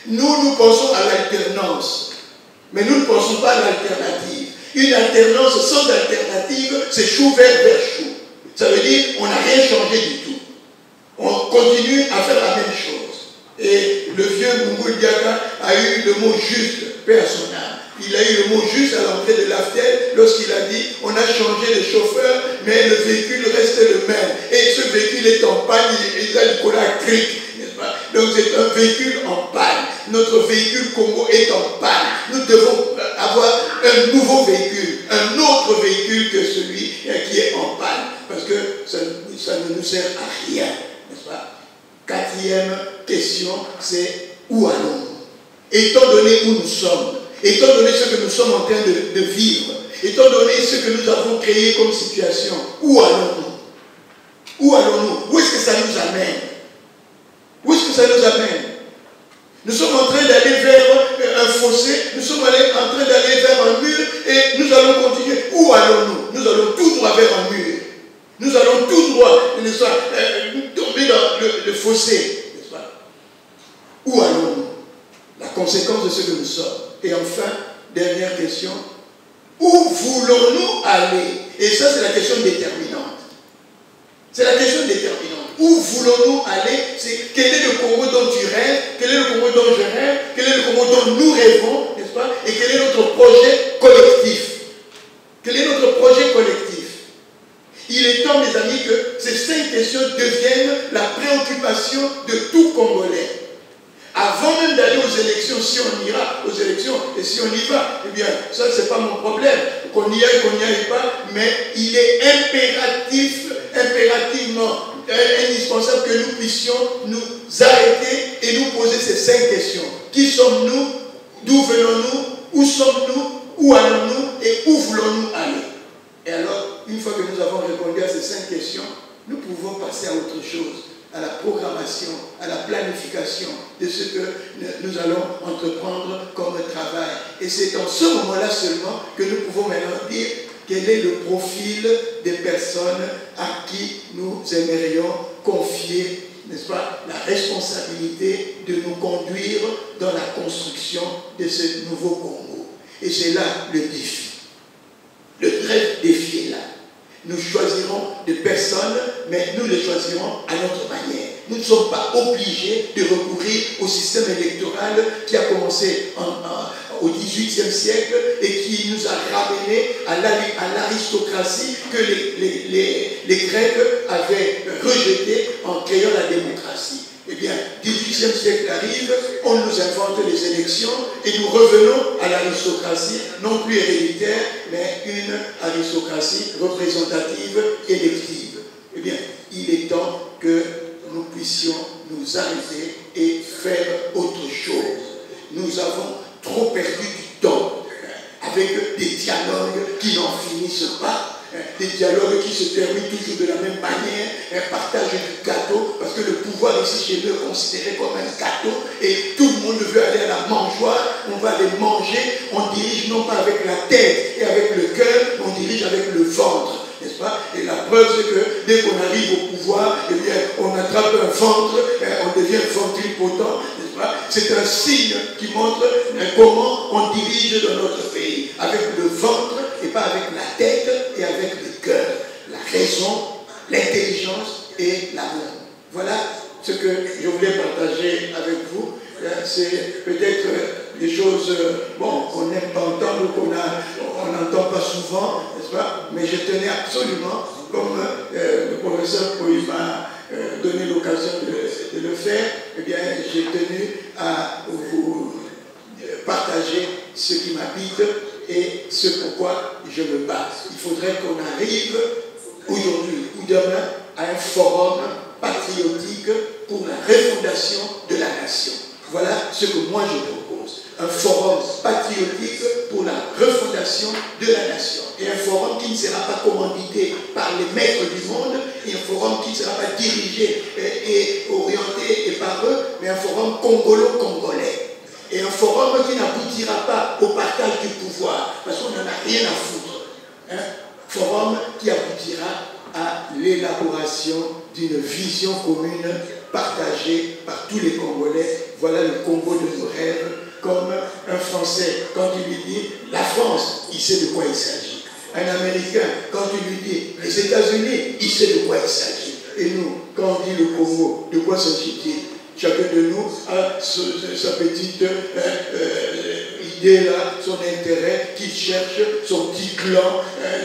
Nous pensons à l'alternance, mais nous ne pensons pas à l'alternative. Une alternance sans alternative, c'est chou vert vers chou. Ça veut dire qu'on n'a rien changé du tout. On continue à faire la même chose. Et le vieux Mungu Diaka a eu le mot juste, paix à son âme. Il a eu le mot juste à l'entrée de l'after lorsqu'il a dit on a changé de chauffeur, mais le véhicule reste le même. Et ce véhicule est en panne, il a Nicolas Cric, n'est-ce pas? Donc c'est un véhicule en panne. Notre véhicule Congo est en panne. Nous devons avoir un nouveau véhicule, un autre véhicule que celui qui est en panne. Parce que ça ne nous sert à rien, n'est-ce pas? Quatrième question, c'est où allons-nous? Étant donné où nous sommes, étant donné ce que nous sommes en train de vivre, étant donné ce que nous avons créé comme situation, où allons-nous? Où allons-nous? Où est-ce que ça nous amène? Où est-ce que ça nous amène? Nous sommes en train d'aller vers un fossé, nous sommes en train d'aller vers un mur et nous allons continuer. Où allons-nous? Nous allons tout droit vers un mur. Nous allons tout droit tomber dans le fossé, n'est-ce pas? Où allons-nous? La conséquence de ce que nous sommes. Et enfin, dernière question, où voulons-nous aller? Et ça, c'est la question déterminante. C'est la question déterminante. Où voulons-nous aller? C'est quel est le Congo dont tu rêves? Quel est le Congo dont je rêve? Quel est le Congo dont nous rêvons? N'est-ce pas? Et quel est notre projet collectif? Quel est notre projet collectif? Il est temps, mes amis, que ces 5 questions deviennent la préoccupation de tout Congolais. Avant même d'aller aux élections, si on ira aux élections et si on y va, eh bien, ça, ce n'est pas mon problème. Qu'on y aille, qu'on n'y aille pas, mais il est impérativement indispensable que nous puissions nous arrêter et nous poser ces 5 questions. Qui sommes-nous? D'où venons-nous? Où sommes-nous? Où allons-nous? Et où voulons-nous aller? Et alors, une fois que nous avons répondu à ces 5 questions, nous pouvons passer à autre chose, à la programmation, à la planification de ce que nous allons entreprendre comme travail. Et c'est en ce moment-là seulement que nous pouvons maintenant dire quel est le profil des personnes à qui nous aimerions confier n'est-ce pas, la responsabilité de nous conduire dans la construction de ce nouveau Congo. Et c'est là le défi. Le vrai défi est là. Nous choisirons des personnes, mais nous les choisirons à notre manière. Nous ne sommes pas obligés de recourir au système électoral qui a commencé au XVIIIe siècle et qui nous a ramenés à l'aristocratie que les Grecs avaient rejetée en créant la démocratie. Eh bien, 18e siècle arrive, on nous invente les élections et nous revenons à l'aristocratie, non plus héréditaire, mais une aristocratie représentative, élective. Eh bien, il est temps que nous puissions nous arrêter et faire autre chose. Nous avons trop perdu du temps avec des dialogues qui n'en finissent pas. Des dialogues qui se terminent toujours de la même manière, un partage du gâteau, parce que le pouvoir ici chez eux est considéré comme un gâteau et tout le monde veut aller à la mangeoire, on va les manger, on dirige non pas avec la tête et avec le cœur, on dirige avec le ventre, n'est-ce pas? Et la preuve c'est que dès qu'on arrive au pouvoir, eh bien, on attrape un ventre, on devient ventripotent, n'est-ce pas? C'est un signe qui montre comment on dirige dans notre pays, avec le ventre et pas avec la tête et avec le cœur, la raison, l'intelligence et l'amour. Voilà ce que je voulais partager avec vous. C'est peut-être des choses qu'on n'aime pas entendre, qu'on n'entend pas souvent, n'est-ce pas? Mais je tenais absolument, comme le professeur Poï m'a donné l'occasion de le faire, eh bien j'ai tenu à vous partager ce qui m'habite et ce pourquoi je me bats. Il faudrait qu'on arrive aujourd'hui ou demain à un forum patriotique pour la refondation de la nation. Voilà ce que moi je propose. Un forum patriotique pour la refondation de la nation. Et un forum qui ne sera pas commandité par les maîtres du monde, et un forum qui ne sera pas dirigé et orienté par eux, mais un forum congolo-congolais. Et un forum qui n'aboutira pas au partage du pouvoir, parce qu'on n'en a rien à foutre. Un forum qui aboutira à l'élaboration d'une vision commune partagée par tous les Congolais. Voilà le Congo de nos rêves, comme un Français, quand il lui dit la France, il sait de quoi il s'agit. Un Américain, quand il lui dit les États-Unis, il sait de quoi il s'agit. Et nous, quand on dit le Congo, de quoi s'agit-il? Chacun de nous a sa petite idée là, son intérêt, qu'il cherche, son petit clan.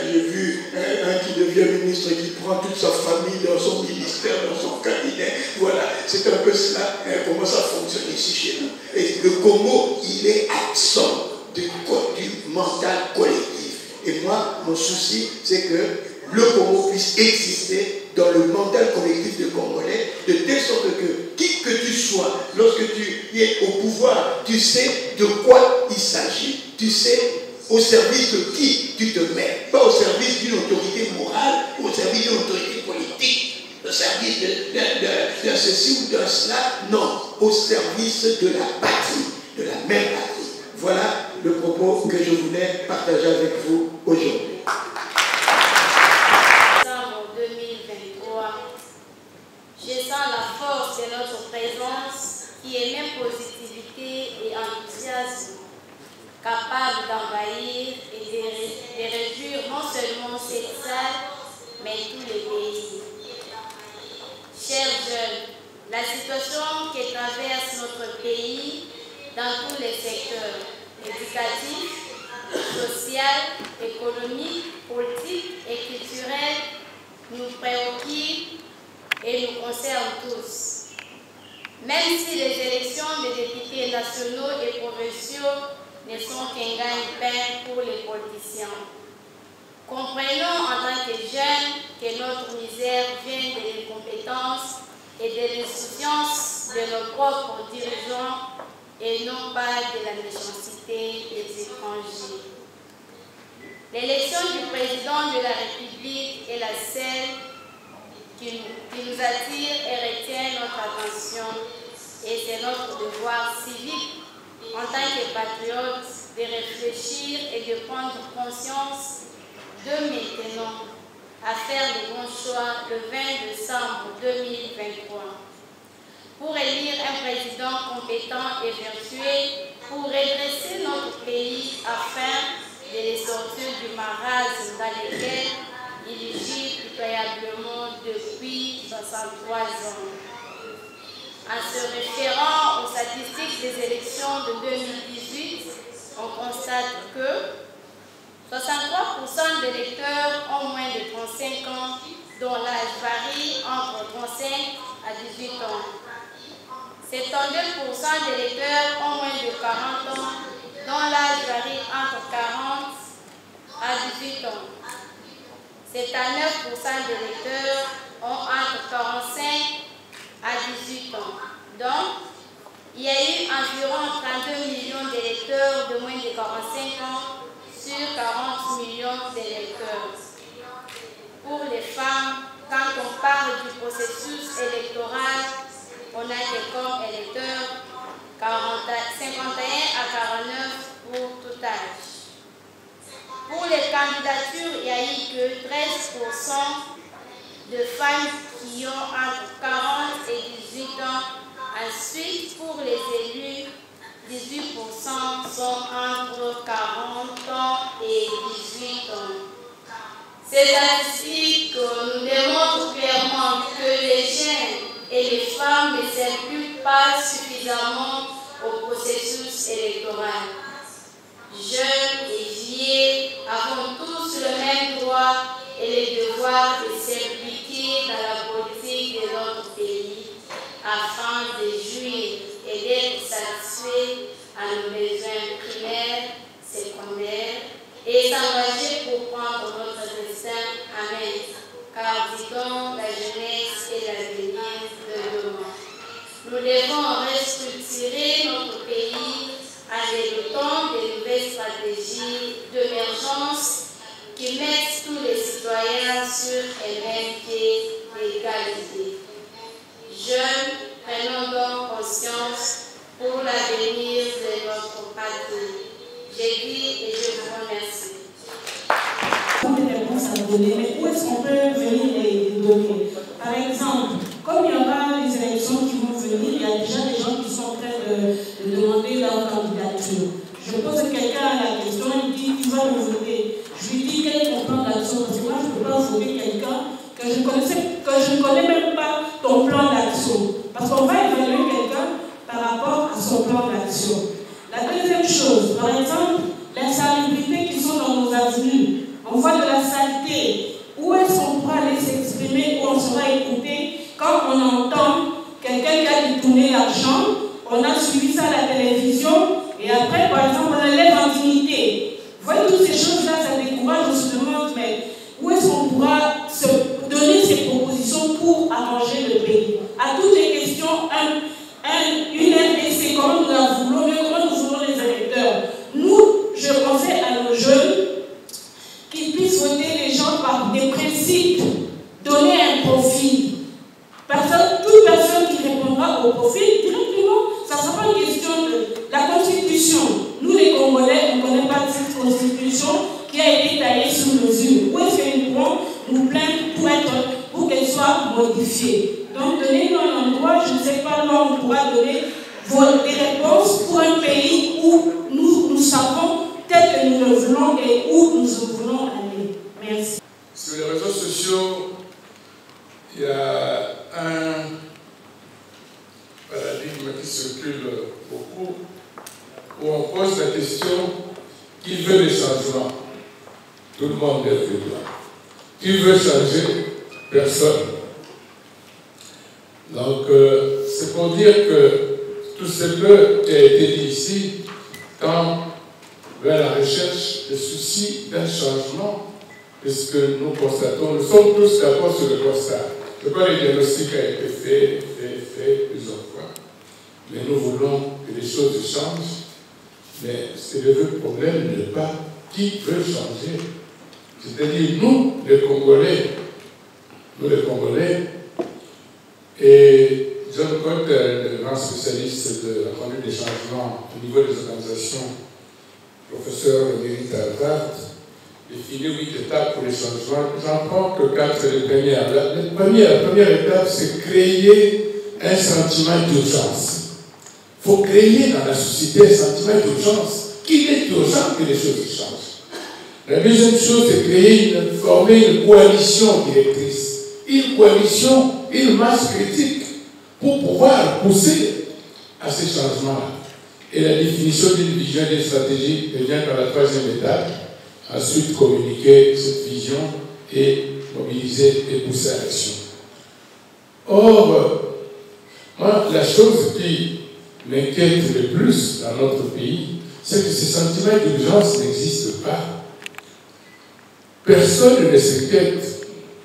J'ai vu un qui devient ministre et qui prend toute sa famille dans son ministère, dans son cabinet. Voilà, c'est un peu cela, comment ça fonctionne ici chez nous. Et le Congo, il est absent du mental collectif. Et moi, mon souci, c'est que le Congo puisse exister dans le mental collectif des Congolais, de telle sorte que, qui que tu sois, lorsque tu es au pouvoir, tu sais de quoi il s'agit, tu sais au service de qui tu te mets, pas au service d'une autorité morale, ou au service d'une autorité politique, au service de ceci ou de cela, non, au service de la patrie, de la même patrie. Voilà le propos que je voulais partager avec vous aujourd'hui. Je sens la force de notre présence qui émet positivité et enthousiasme, capable d'envahir et de réjouir non seulement cette salle, mais tous les pays. Chers jeunes, la situation que traverse notre pays dans tous les secteurs éducatifs, social, économique, politique et culturel nous préoccupe et nous concerne tous. Même si les élections des députés nationaux et provinciaux ne sont qu'un gagne-pain pour les politiciens. Comprenons en tant que jeunes que notre misère vient de l'incompétence et de l'insouciance de nos propres dirigeants et non pas de la méchanceté des étrangers. L'élection du président de la République est la seule qui nous attire et retient notre attention, et c'est notre devoir civique en tant que patriotes de réfléchir et de prendre conscience de maintenant à faire les bons choix le 20 décembre 2023. pour élire un président compétent et vertueux pour redresser notre pays afin de les sortir du marasme dans lequel il gît pitoyablement depuis 63 ans. En se référant aux statistiques des élections de 2018, on constate que 63% d'électeurs ont moins de 35 ans, dont l'âge varie entre 35 à 18 ans. 72% d'électeurs ont moins de 40 ans, dont l'âge varie entre 40 à 18 ans. 79% d'électeurs ont entre 45 à 18 ans. Donc, il y a eu environ 32 millions d'électeurs de moins de 45 ans sur 40 millions d'électeurs. Pour les femmes, quand on parle du processus électoral, on a des corps électeurs 51 à 49 pour tout âge. Pour les candidatures, il n'y a eu que 13% de femmes qui ont entre 40 et 18 ans. Ensuite, pour les élus, 18% sont entre 40 ans et 18 ans. Ces statistiques nous démontrent clairement que les jeunes et les femmes ne s'impliquent pas suffisamment au processus électoral. Jeunes et vieux avons tous le même droit et le devoir de s'impliquer dans la politique de notre pays afin de jouir et d'être satisfaits à nos besoins primaires, secondaires et s'engager pour prendre notre destin. Amen. Car dit-on, la jeunesse est l'avenir de demain. Nous devons restructurer notre pays en adoptant de nouvelles stratégies d'émergence qui mettent tous les citoyens sur un même pied d'égalité. Jeunes, prenons donc conscience pour l'avenir de notre patrie. J'ai dit et je vous remercie. Des réponses à donner, mais où est-ce qu'on peut venir les donner? Par exemple, comme il y aura les élections qui vont venir, il y a déjà des gens qui sont en train de demander leur candidature. Je pose quelqu'un la question, il dit tu vas me voter. Je lui dis quel est ton plan d'action? Parce que moi je ne peux pas voter quelqu'un que je ne connais même pas ton plan d'action. Parce qu'on va évaluer quelqu'un par rapport à son plan d'action. La deuxième chose, par exemple, l'insalubrité qui sont dans nos avenues. On voit de la saleté. Où est-ce qu'on pourra aller s'exprimer, où on sera écouté quand on entend quelqu'un qui a détourné l'argent, on a suivi ça à la télévision, et après, par exemple, on enlève en dignité. Vous voyez, toutes ces choses-là, ça décourage, on se demande, mais où est-ce qu'on pourra se donner ces propositions pour arranger le pays? À toutes les questions, une RDC, comment nous la voulons, mais comment nous voulons les électeurs? Nous, je pensais à nos jeunes, qu'ils puissent voter les gens par des principes, donner un profil. Toute personne qui répondra au profil, directement, ça ne sera pas une question de la Constitution. Nous, les Congolais, on ne connaît pas cette Constitution qui a été taillée sous mesure. Où est-ce que nous pourrons nous plaindre pour qu'elle soit modifiée? Donc, donnez-nous un endroit, je ne sais pas, là on pourra donner des réponses pour un pays où nous savons tel que nous le voulons et où nous voulons aller. Merci. Sur les réseaux sociaux, il y a un paradigme qui circule beaucoup où on pose la question qui veut les changements? Tout le monde lève les doigts. Qui veut changer? Personne. Donc, c'est pour dire que tout ce qui a été dit ici tend vers la recherche des soucis d'un changement, puisque nous constatons, nous sommes tous d'accord sur le constat. Je crois que le diagnostic a été fait plusieurs fois. Mais nous voulons que les choses changent. Mais c'est le vrai problème n'est pas qui veut changer. C'est-à-dire nous, les Congolais, et John Cott, le grand spécialiste de la conduite des changements au niveau des organisations, professeur émérite à Harvard, définit 8 étapes pour les changements. J'en prends que 4 les premières. La première étape, c'est créer un sentiment d'urgence. Il faut créer dans la société un sentiment d'urgence, qu'il est urgent que les choses changent. La deuxième chose, c'est former une coalition directrice, une coalition, une masse critique pour pouvoir pousser à ces changements-là. Et la définition d'une vision et d'une stratégie devient dans la troisième étape. Ensuite, communiquer cette vision et mobiliser et pousser à l'action. Or, moi, la chose qui m'inquiète le plus dans notre pays, c'est que ce sentiment d'urgence n'existe pas. Personne ne s'inquiète.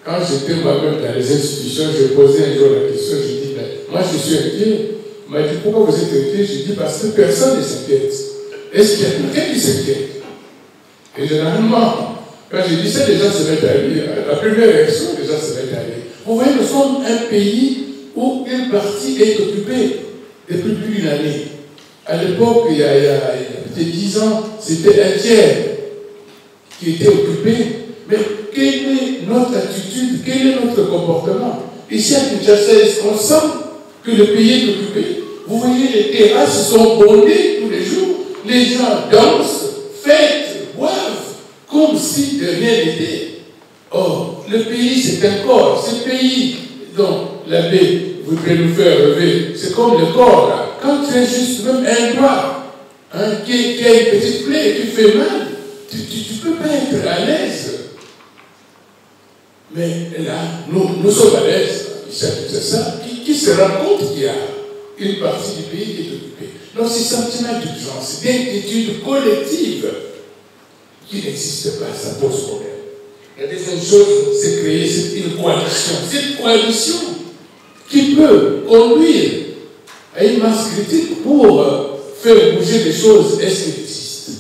Quand j'étais moi-même dans les institutions, j'ai posé un jour la question, j'ai dit, moi je suis inquiet. Il m'a dit, pourquoi vous êtes inquiet? J'ai dit, parce que personne ne s'inquiète. Est-ce qu'il y a quelqu'un qui s'inquiète? Et généralement, quand j'ai dit ça, les gens se mettent à rire. La première réaction, les gens se mettent à rire. Vous voyez, nous sommes un pays où une partie est occupée depuis plus d'une année. À l'époque, il y a peut-être 10 ans, c'était un tiers qui était occupé. Mais quelle est notre attitude? Quel est notre comportement? Ici à Kinshasa, est-ce qu'on sent que le pays est occupé? Vous voyez, les terrasses sont bondées tous les jours. Les gens dansent, fêtent, boivent, comme si de rien n'était. Or, le pays, c'est un corps. Ce pays dont l'abbé voudrait nous faire rêver, c'est comme le corps, là. Quand tu as juste même un doigt qui a une petite plaie, qui fait mal, tu ne peux pas être à l'aise. Mais là, nous sommes à l'aise. C'est ça. Qui se rend compte qu'il y a une partie du pays qui est occupée. Donc, ces sentiments d'urgence, d'inquiétude collective qui n'existe pas, ça pose problème. La deuxième chose, c'est créer une coalition. Cette coalition qui peut conduire à une masse critique pour faire bouger les choses, est-ce qu'il existe?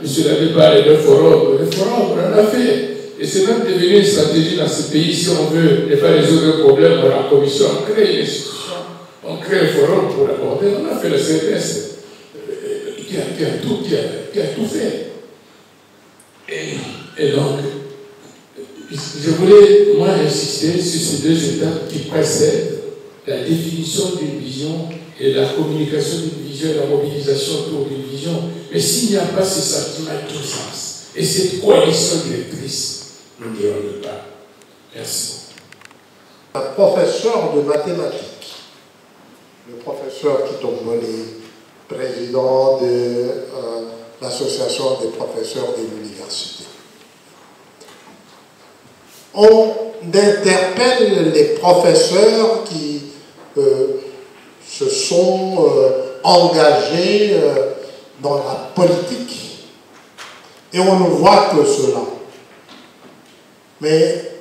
Monsieur l'avait parlé d'un forum. Le forum, on en a fait. Et c'est même devenu une stratégie dans ce pays. Si on veut ne pas résoudre le problème, on a la commission, on crée une institution, on crée un forum pour l'aborder. On a fait le CPS qui a tout fait. Et donc, je voulais, moi, insister sur ces deux étapes qui précèdent la définition d'une vision et la communication d'une vision et la mobilisation autour d'une vision. Mais s'il n'y a pas ce sentiment d'urgence et cette coalition directrice, nous n'irons pas. Merci. Un professeur de mathématiques, le professeur qui tombe président de l'association des professeurs de l'université. On interpelle les professeurs qui se sont engagés dans la politique et on ne voit que cela. Mais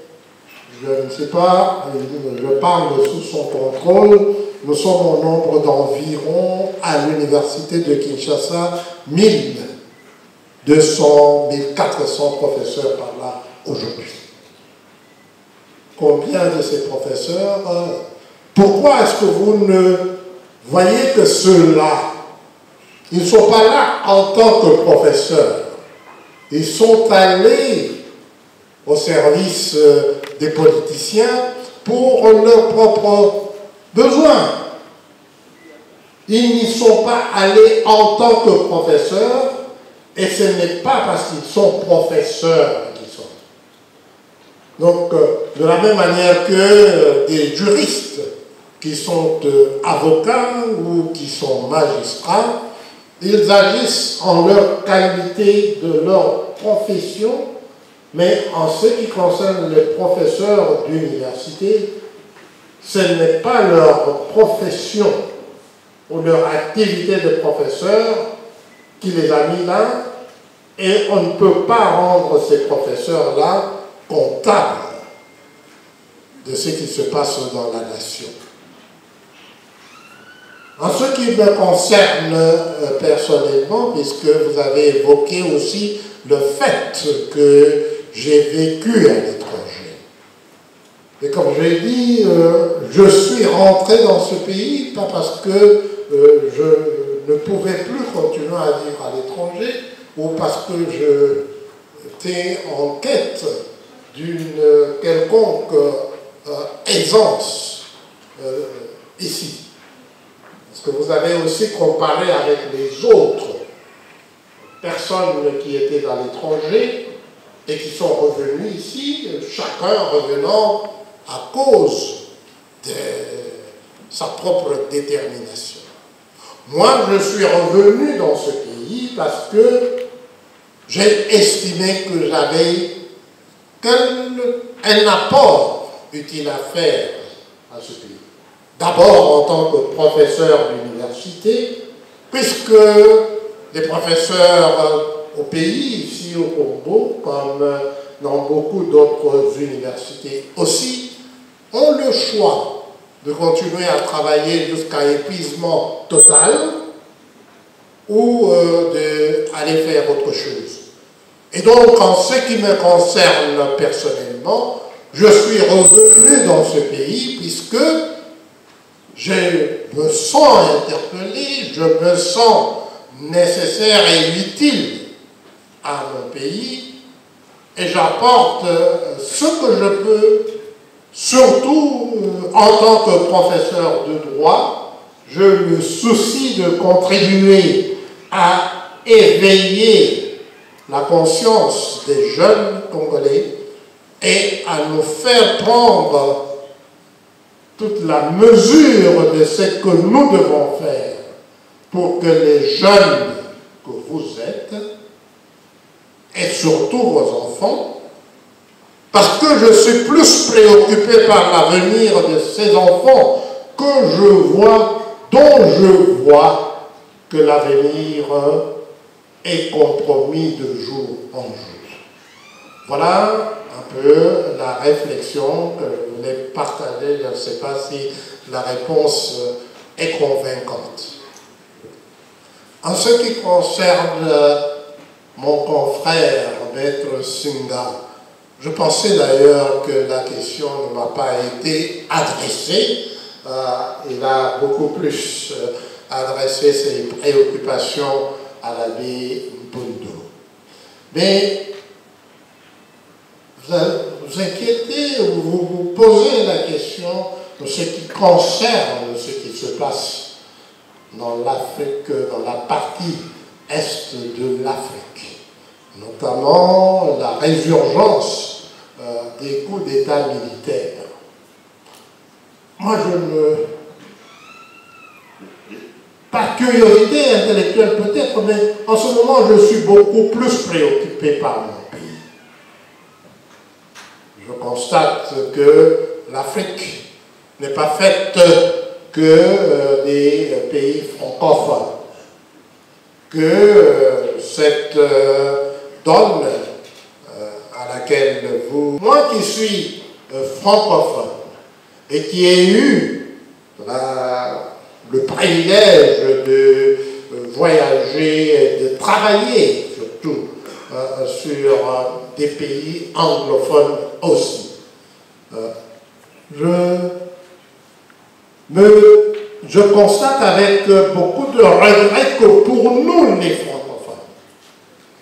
je ne sais pas, je parle sous son contrôle, nous sommes au nombre d'environ à l'université de Kinshasa 1200, 1400 professeurs par là aujourd'hui. Combien de ces professeurs, pourquoi est-ce que vous ne voyez que ceux-là, ils ne sont pas là en tant que professeurs, ils sont allés au service des politiciens pour leurs propres besoins. Ils n'y sont pas allés en tant que professeurs et ce n'est pas parce qu'ils sont professeurs qu'ils sont. Donc, de la même manière que des juristes qui sont avocats ou qui sont magistrats, ils agissent en leur qualité de leur profession. Mais en ce qui concerne les professeurs d'université, ce n'est pas leur profession ou leur activité de professeur qui les a mis là, et on ne peut pas rendre ces professeurs-là comptables de ce qui se passe dans la nation. En ce qui me concerne personnellement, puisque vous avez évoqué aussi le fait que j'ai vécu à l'étranger. Et comme j'ai dit, je suis rentré dans ce pays, pas parce que je ne pouvais plus continuer à vivre à l'étranger, ou parce que j'étais en quête d'une quelconque aisance ici. Parce que vous avez aussi comparé avec les autres personnes qui étaient à l'étranger et qui sont revenues ici, chacun revenant à cause de sa propre détermination. Moi, je suis revenu dans ce pays parce que j'ai estimé que j'avais un apport utile à faire à ce pays. D'abord en tant que professeur d'université, puisque les professeurs au pays, ici au Congo, comme dans beaucoup d'autres universités aussi, ont le choix de continuer à travailler jusqu'à épuisement total ou d'aller faire autre chose. Et donc, en ce qui me concerne personnellement, je suis revenu dans ce pays puisque je me sens interpellé, je me sens nécessaire et utile à mon pays et j'apporte ce que je peux, surtout en tant que professeur de droit, je me soucie de contribuer à éveiller la conscience des jeunes Congolais et à nous faire prendre toute la mesure de ce que nous devons faire pour que les jeunes que vous êtes, et surtout vos enfants, parce que je suis plus préoccupé par l'avenir de ces enfants que je vois, dont je vois que l'avenir est compromis de jour en jour. Voilà un peu la réflexion que je voulais partager. Je ne sais pas si la réponse est convaincante. En ce qui concerne mon confrère, Maître Singa, je pensais d'ailleurs que la question ne m'a pas été adressée. Il a beaucoup plus adressé ses préoccupations à l'abbé Mpundo. Mais vous inquiétez, vous posez la question de ce qui concerne ce qui se passe dans l'Afrique, dans la partie est de l'Afrique, notamment la résurgence des coups d'État militaires. Moi, par curiosité intellectuelle peut-être, mais en ce moment, je suis beaucoup plus préoccupé par mon pays. Je constate que l'Afrique n'est pas faite que des pays francophones, que cette donne à laquelle vous... Moi qui suis francophone et qui ai eu le privilège de voyager et de travailler surtout sur des pays anglophones aussi, je constate avec beaucoup de regret que pour nous, les francophones,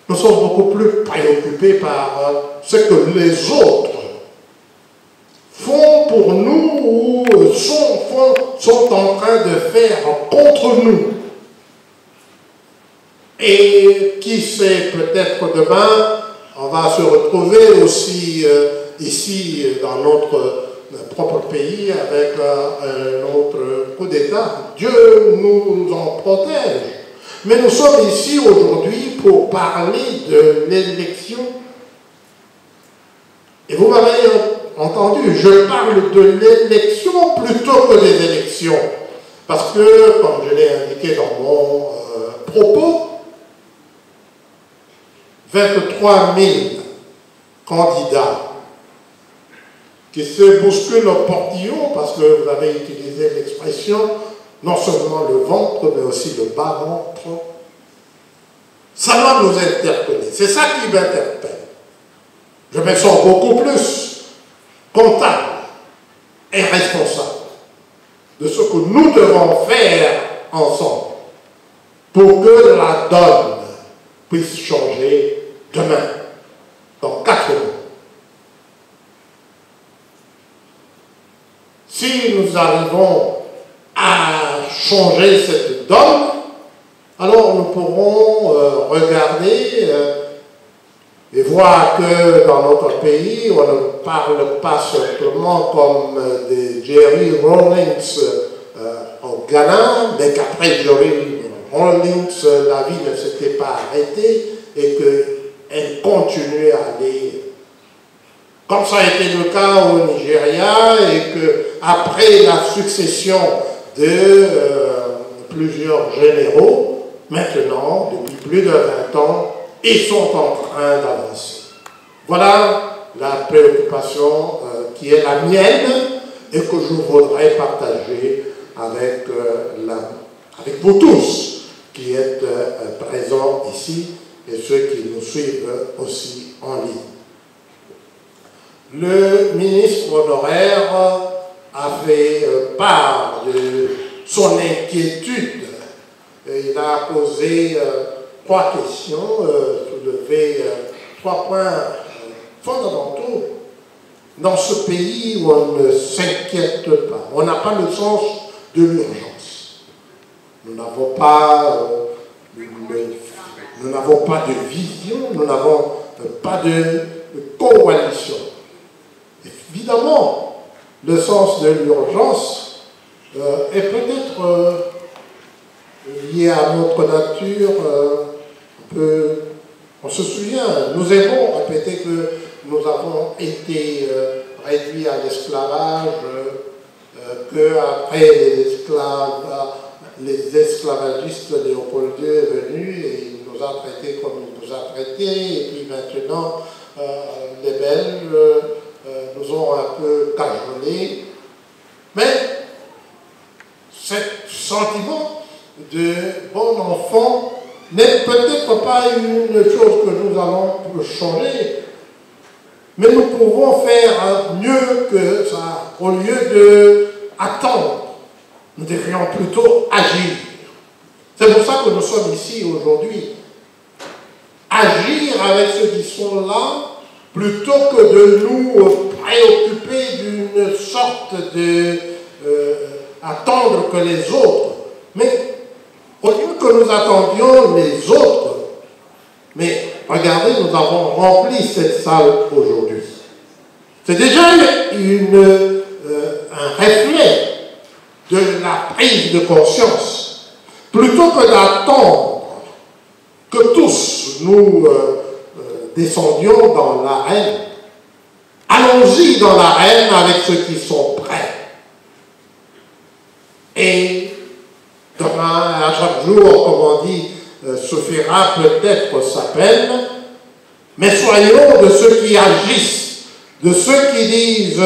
nous sommes beaucoup plus préoccupés par ce que les autres font pour nous ou sont en train de faire contre nous. Et qui sait, peut-être demain, on va se retrouver aussi ici dans notre propre pays avec un autre coup d'État. Dieu nous en protège. Mais nous sommes ici aujourd'hui pour parler de l'élection. Et vous m'avez entendu, je parle de l'élection plutôt que des élections. Parce que, comme je l'ai indiqué dans mon propos, 23 000 candidats qui se bousculent au portillon, parce que vous avez utilisé l'expression, non seulement le ventre, mais aussi le bas-ventre. Ça doit nous interpeller. C'est ça qui m'interpelle. Je me sens beaucoup plus comptable et responsable de ce que nous devons faire ensemble pour que la donne puisse changer demain, dans 4 mois. Si nous arrivons changer cette donne, alors nous pourrons regarder et voir que dans notre pays, on ne parle pas simplement comme des Jerry Rawlings au Ghana, mais qu'après Jerry Rawlings, la vie ne s'était pas arrêtée et qu'elle continuait à aller. Comme ça a été le cas au Nigeria, et qu'après la succession de plusieurs généraux, maintenant, depuis plus de 20 ans, ils sont en train d'avancer. Voilà la préoccupation qui est la mienne et que je voudrais partager avec vous tous qui êtes présents ici et ceux qui nous suivent aussi en ligne. Le ministre honoraire a fait part de son inquiétude. Il a posé 3 questions, soulevé 3 points fondamentaux dans ce pays où on ne s'inquiète pas. On n'a pas le sens de l'urgence. Nous n'avons pas de vision, nous n'avons pas de coalition. Évidemment, le sens de l'urgence est peut-être lié à notre nature. On se souvient, nous aimons répéter que nous avons été réduits à l'esclavage, qu'après les esclavagistes, Léopold II est venu et il nous a traités comme il nous a traités, et puis maintenant les Belges nous ont un peu cajolés. Mais ce sentiment de bon enfant n'est peut-être pas une chose que nous allons changer, mais nous pouvons faire mieux que ça. Au lieu d'attendre, nous devrions plutôt agir. C'est pour ça que nous sommes ici aujourd'hui. Agir avec ceux qui sont là, plutôt que de nous préoccuper d'une sorte de attendre que les autres. Mais au lieu que nous attendions les autres, mais regardez, nous avons rempli cette salle aujourd'hui. C'est déjà un reflet de la prise de conscience. Plutôt que d'attendre que tous nous descendions dans l'arène, allons-y dans l'arène avec ceux qui sont prêts. Et demain, à chaque jour, comme on dit, se fera peut-être sa peine, mais soyons de ceux qui agissent, de ceux qui disent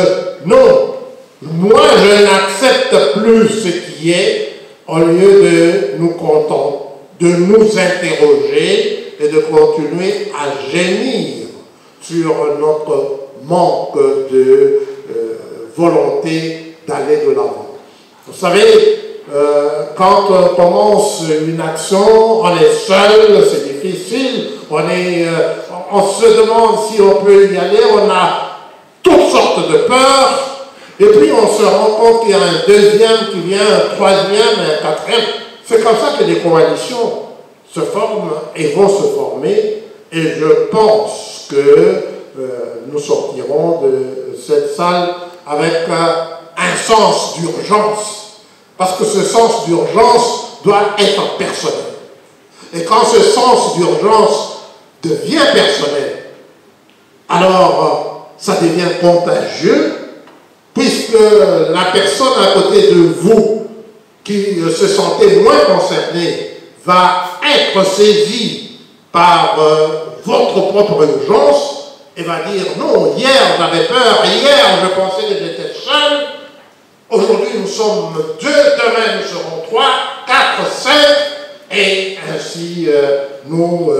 non, moi je n'accepte plus ce qui est, au lieu de nous contenter, de nous interroger et de continuer à gémir sur notre manque de volonté d'aller de l'avant. Vous savez, quand on commence une action, on est seul, c'est difficile, on se demande si on peut y aller, on a toutes sortes de peurs, et puis on se rend compte qu'il y a un deuxième qui vient, un troisième, un quatrième. C'est comme ça que les coalitions se forment et vont se former, et je pense que nous sortirons de cette salle avec un sens d'urgence. Parce que ce sens d'urgence doit être personnel. Et quand ce sens d'urgence devient personnel, alors ça devient contagieux, puisque la personne à côté de vous qui se sentait moins concernée va être saisie par votre propre urgence et va dire non, hier j'avais peur, hier je pensais que j'étais seul. Aujourd'hui, nous sommes 2, demain nous serons 3, 4, 5, et ainsi nous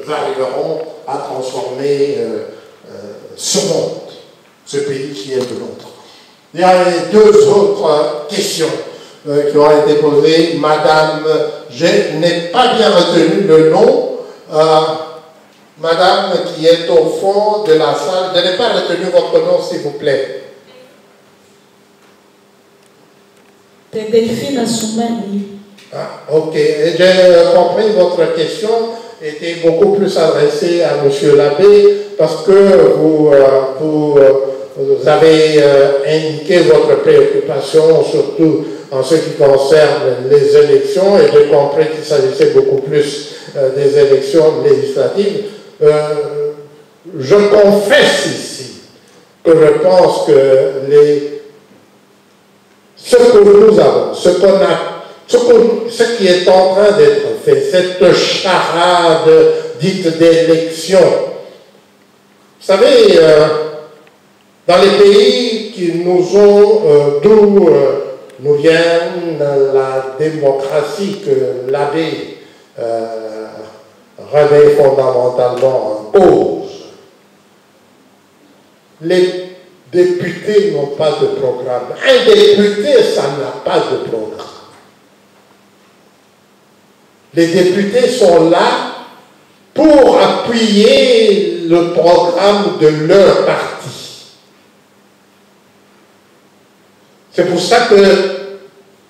arriverons à transformer ce monde, ce pays qui est de l'autre. Il y a 2 autres questions qui ont été posées. Madame, je n'ai pas bien retenu le nom. Madame qui est au fond de la salle, je n'ai pas retenu votre nom, s'il vous plaît. Delphine Assoumani. Ah, ok, j'ai compris votre question était beaucoup plus adressée à M. l'abbé parce que vous avez indiqué votre préoccupation surtout en ce qui concerne les élections et j'ai compris qu'il s'agissait beaucoup plus des élections législatives. Je confesse ici que je pense que ce que nous avons, ce qui est en train d'être fait, cette charade dite d'élection, vous savez, dans les pays qui nous ont, d'où nous vient la démocratie que l'abbé remet fondamentalement en cause, les députés n'ont pas de programme. Un député, ça n'a pas de programme. Les députés sont là pour appuyer le programme de leur parti. C'est pour ça que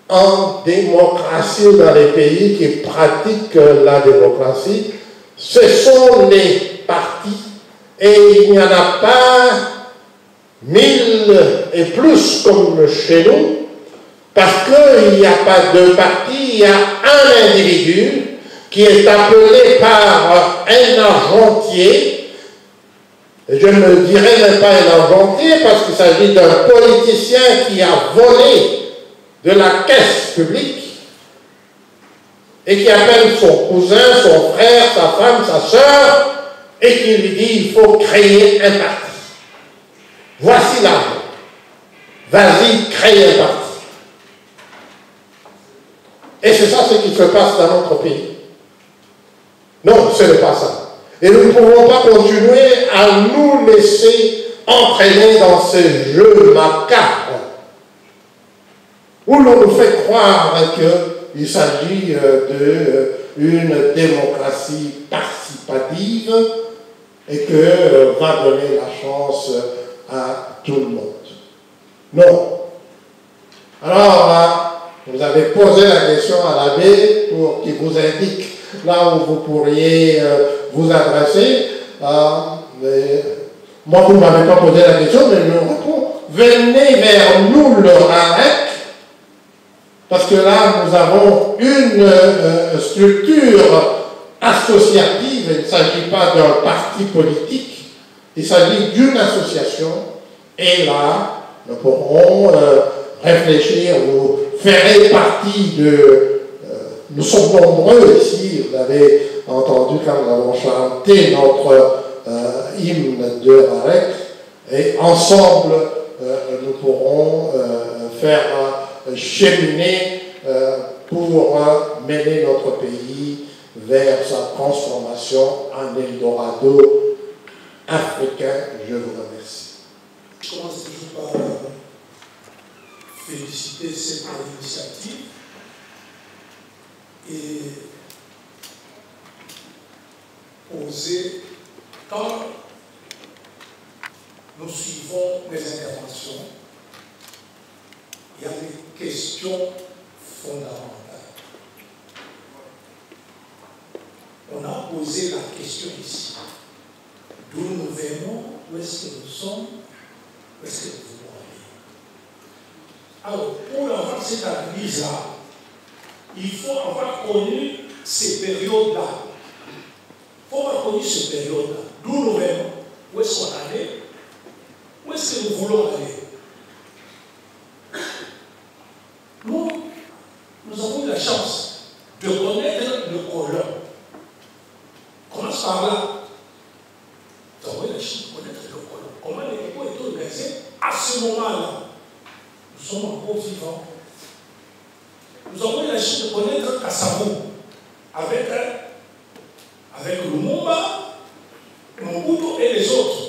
en démocratie, dans les pays qui pratiquent la démocratie, ce sont les partis et il n'y en a pas 1000 et plus comme chez nous, parce qu'il n'y a pas de parti, il y a un individu qui est appelé par un argentier, et je ne dirais même pas un argentier parce qu'il s'agit d'un politicien qui a volé de la caisse publique et qui appelle son cousin, son frère, sa femme, sa sœur et qui lui dit il faut créer un parti. Voici l'argent. Vas-y, crée un parti. Et c'est ça ce qui se passe dans notre pays. Non, ce n'est pas ça. Et nous ne pouvons pas continuer à nous laisser entraîner dans ces jeux macabres où l'on nous fait croire qu'il s'agit d'une démocratie participative et que va donner la chance à tout le monde. Non. Alors, vous avez posé la question à l'abbé pour qu'il vous indique là où vous pourriez vous adresser. Moi, vous ne m'avez pas posé la question, mais je réponds. Venez vers nous le RAREC, parce que là, nous avons une structure associative. Il ne s'agit pas d'un parti politique, il s'agit d'une association. Et là, nous pourrons réfléchir, vous ferez partie de... nous sommes nombreux ici, vous avez entendu quand nous avons chanté notre hymne de RAREC, et ensemble, nous pourrons faire cheminer pour mener notre pays vers sa transformation en Eldorado africain. Je vous remercie. Je commence toujours par féliciter cette initiative et poser, quand nous suivons les interventions, il y a des questions fondamentales. On a posé la question ici. D'où nous venons, où est-ce que nous sommes, où est-ce que nous voulons aller. Alors, pour avoir cette analyse-là, il faut avoir connu ces périodes-là. Il faut avoir connu ces périodes-là. D'où nous venons, où est-ce qu'on allait, où est-ce que nous voulons aller. Nous avons eu la chance de connaître le colon. Commence par là. Nous avons eu la chance de connaître le colon. Comment les époux étaient organisés à ce moment-là. Nous sommes encore vivants. Nous avons eu la chance de connaître Kassabou avec Lumumba, Mobutu et les autres.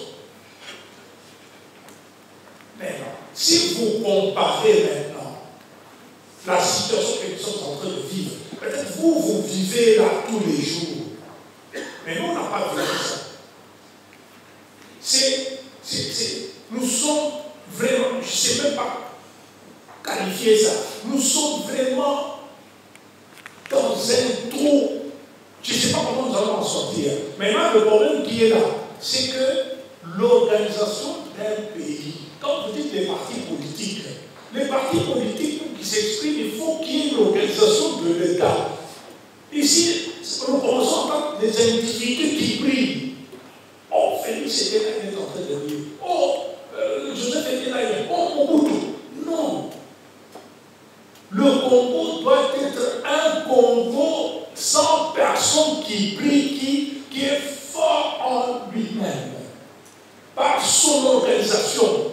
Maintenant, si vous comparez maintenant la situation que nous sommes en train de vivre, peut-être vous vivez là tous les jours, mais nous, on n'a pas vécu ça. Nous sommes vraiment, je ne sais même pas quel qualifier ça. Nous sommes vraiment dans un trou. Je ne sais pas comment nous allons en sortir. Maintenant, le problème qui est là, c'est que l'organisation d'un pays, quand vous dites les partis politiques qui s'expriment, il faut qu'il y ait une organisation de l'État. Ici, nous commençons par des individus qui brillent. Oh, Félix était là, il est en train de briller. Oh, Joseph était là, oh, Mobutu. Non. Le Congo doit être un Congo sans personne qui brille, qui est fort en lui-même, par son organisation.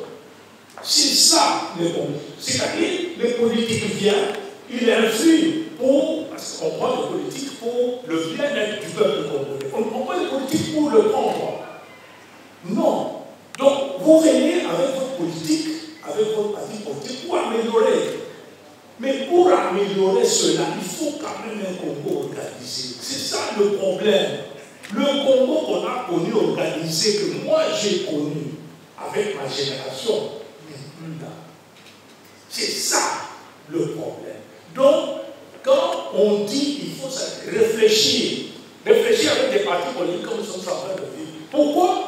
C'est ça le Congo. C'est-à-dire, les politiques viennent, ils influent parce qu'on prend les politiques pour le bien-être du peuple congolais. On ne prend pas les politiques pour le prendre. Non. Donc, vous venez avec votre politique, avec votre parti politique pour améliorer. Mais pour améliorer cela, il faut quand même un Congo organisé. C'est ça le problème. Le Congo qu'on a connu organisé, que moi j'ai connu avec ma génération, n'est plus là. C'est ça le problème. Donc, quand on dit qu'il faut réfléchir avec des partis politiques comme nous sommes en train de vivre. Pourquoi,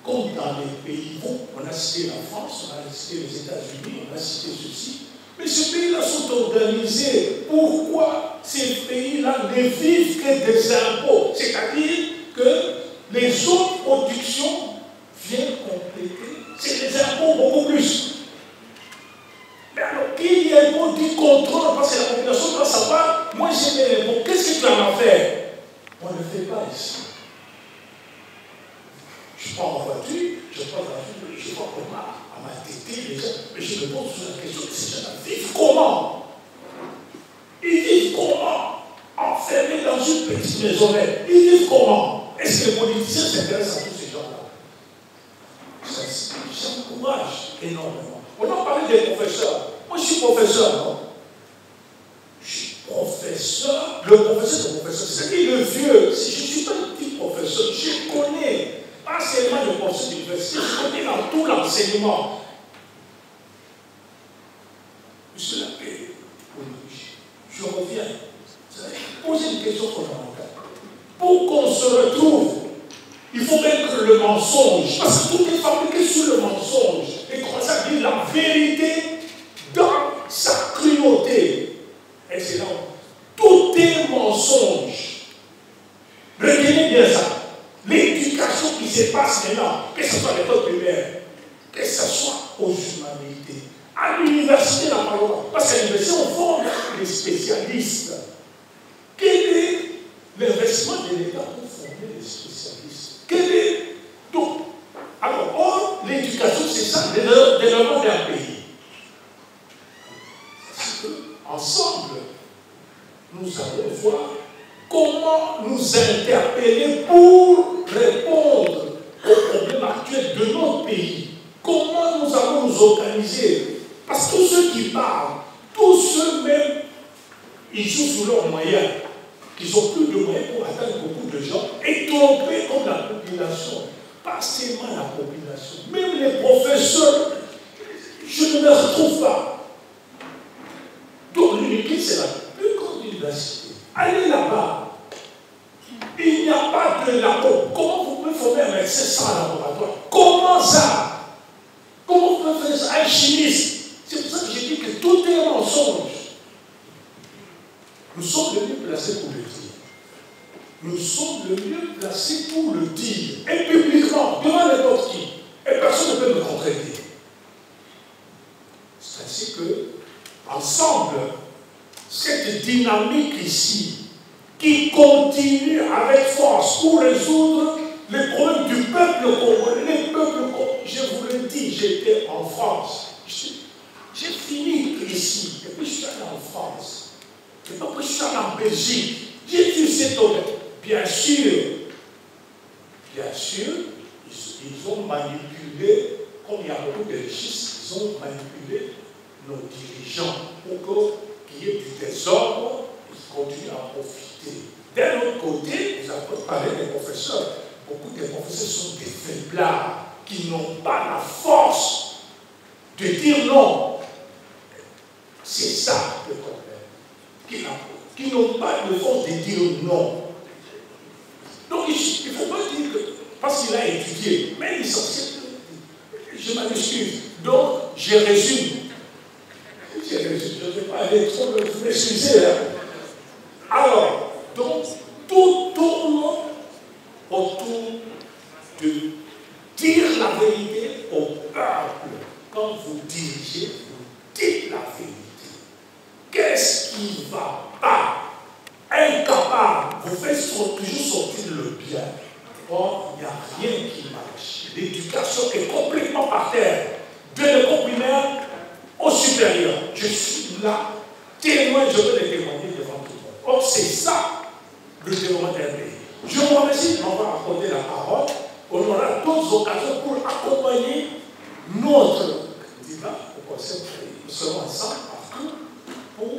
comme dans les pays, on a cité la France, on a cité les États-Unis, on a cité ceci, mais ces pays-là sont organisés. Pourquoi ces pays-là ne vivent que des impôts? C'est-à-dire que les autres productions viennent compléter. C'est des impôts beaucoup plus. Mais alors, qu'il y ait un mot du contrôle, parce que la population doit savoir, moi j'ai des impôts, qu'est-ce que tu en as fait? On ne le fait pas ici. Je prends en voiture, je vois comment à ma tête les gens, mais je me pose sur la question de ces gens-là vivent comment? Ils vivent comment? Enfermés dans une petite maisonnette. Ils vivent comment? Est-ce que les politiciens s'intéressent à tous ces gens-là? Ça m'encourage énormément. On a parlé des professeurs. Moi, je suis professeur, non? Je suis professeur. Le professeur, c'est-à-dire le vieux. Si je ne suis pas un petit professeur, je connais. Pas seulement le professeur d'université, je connais dans tout l'enseignement. Monsieur Lappé, je reviens. Posez une question fondamentale. Pour qu'on se retrouve, il faut mettre le mensonge, parce que tout est fabriqué sur le mensonge. Et commencer à dire la vérité dans sa cruauté. Excellent. Tout est mensonge. Retenez bien ça. L'éducation qui se passe maintenant, que ce soit à l'école primaire, que ce soit aux humanités, à l'université, la parole. Parce qu'à l'université, on forme des spécialistes. Quel est l'investissement de l'État pour former des spécialistes? Quel est. Donc, alors, l'éducation, c'est ça, développement d'un pays. Parce qu'ensemble, nous allons voir comment nous interpeller pour répondre aux problèmes actuels de notre pays. Comment nous allons nous organiser? Parce que tous ceux qui parlent, tous ceux même, ils jouent sur leurs moyens. Ils ont plus de moyens pour atteindre beaucoup de gens et tromper comme la population. Pas seulement la population. Même les professeurs, je ne les retrouve pas. Donc l'UNICI, c'est la plus grande université. Allez là-bas. Il n'y a pas de labo. Comment vous pouvez former un médecin sans laboratoire? Comment ça? Comment vous pouvez faire ça? Un chimiste. C'est pour ça que j'ai dit que tout est mensonge. Nous sommes les mieux placés pour le dire. Nous sommes les mieux placés pour le dire. Et publiquement, devant n'importe qui. Et personne ne peut me contredire. C'est ainsi que, ensemble, cette dynamique ici, qui continue avec force pour résoudre les problèmes du peuple congolais. Les peuples congolais, je vous le dis, j'étais en France. J'ai fini ici, et puis je suis allé en France. Et puis après je suis allé en Belgique. J'ai vu cet homme. Bien sûr, ils ont manipulé, comme il y a beaucoup de richesses, ils ont manipulé nos dirigeants pour qu'il y ait du désordre, ils continuent à profiter. D'un autre côté, vous avez parlé des professeurs. Beaucoup des professeurs sont des faiblards qui n'ont pas la force de dire non. C'est ça le problème. Qui n'ont pas de force de dire non. Donc il ne faut pas dire que, parce qu'il a étudié, mais il s'en sait. Je m'en excuse. Donc, je résume. Je ne vais pas aller trop me excuser. Hein. Alors, donc, tout tourne autour de dire la vérité au peuple. Quand vous dirigez, vous dites la vérité. Qu'est-ce qui ne va pas? Incapable, vous faites toujours sortir le bien. Or, il n'y a rien qui marche. L'éducation est complètement par terre. De l'école primaire au supérieur. Je suis là, témoin, je veux les témoigner devant tout le monde. Or, c'est ça le développement d'un pays. Je vous remercie, on va accorder la parole. On aura d'autres occasions pour accompagner notre débat au Conseil. Nous serons ensemble partout pour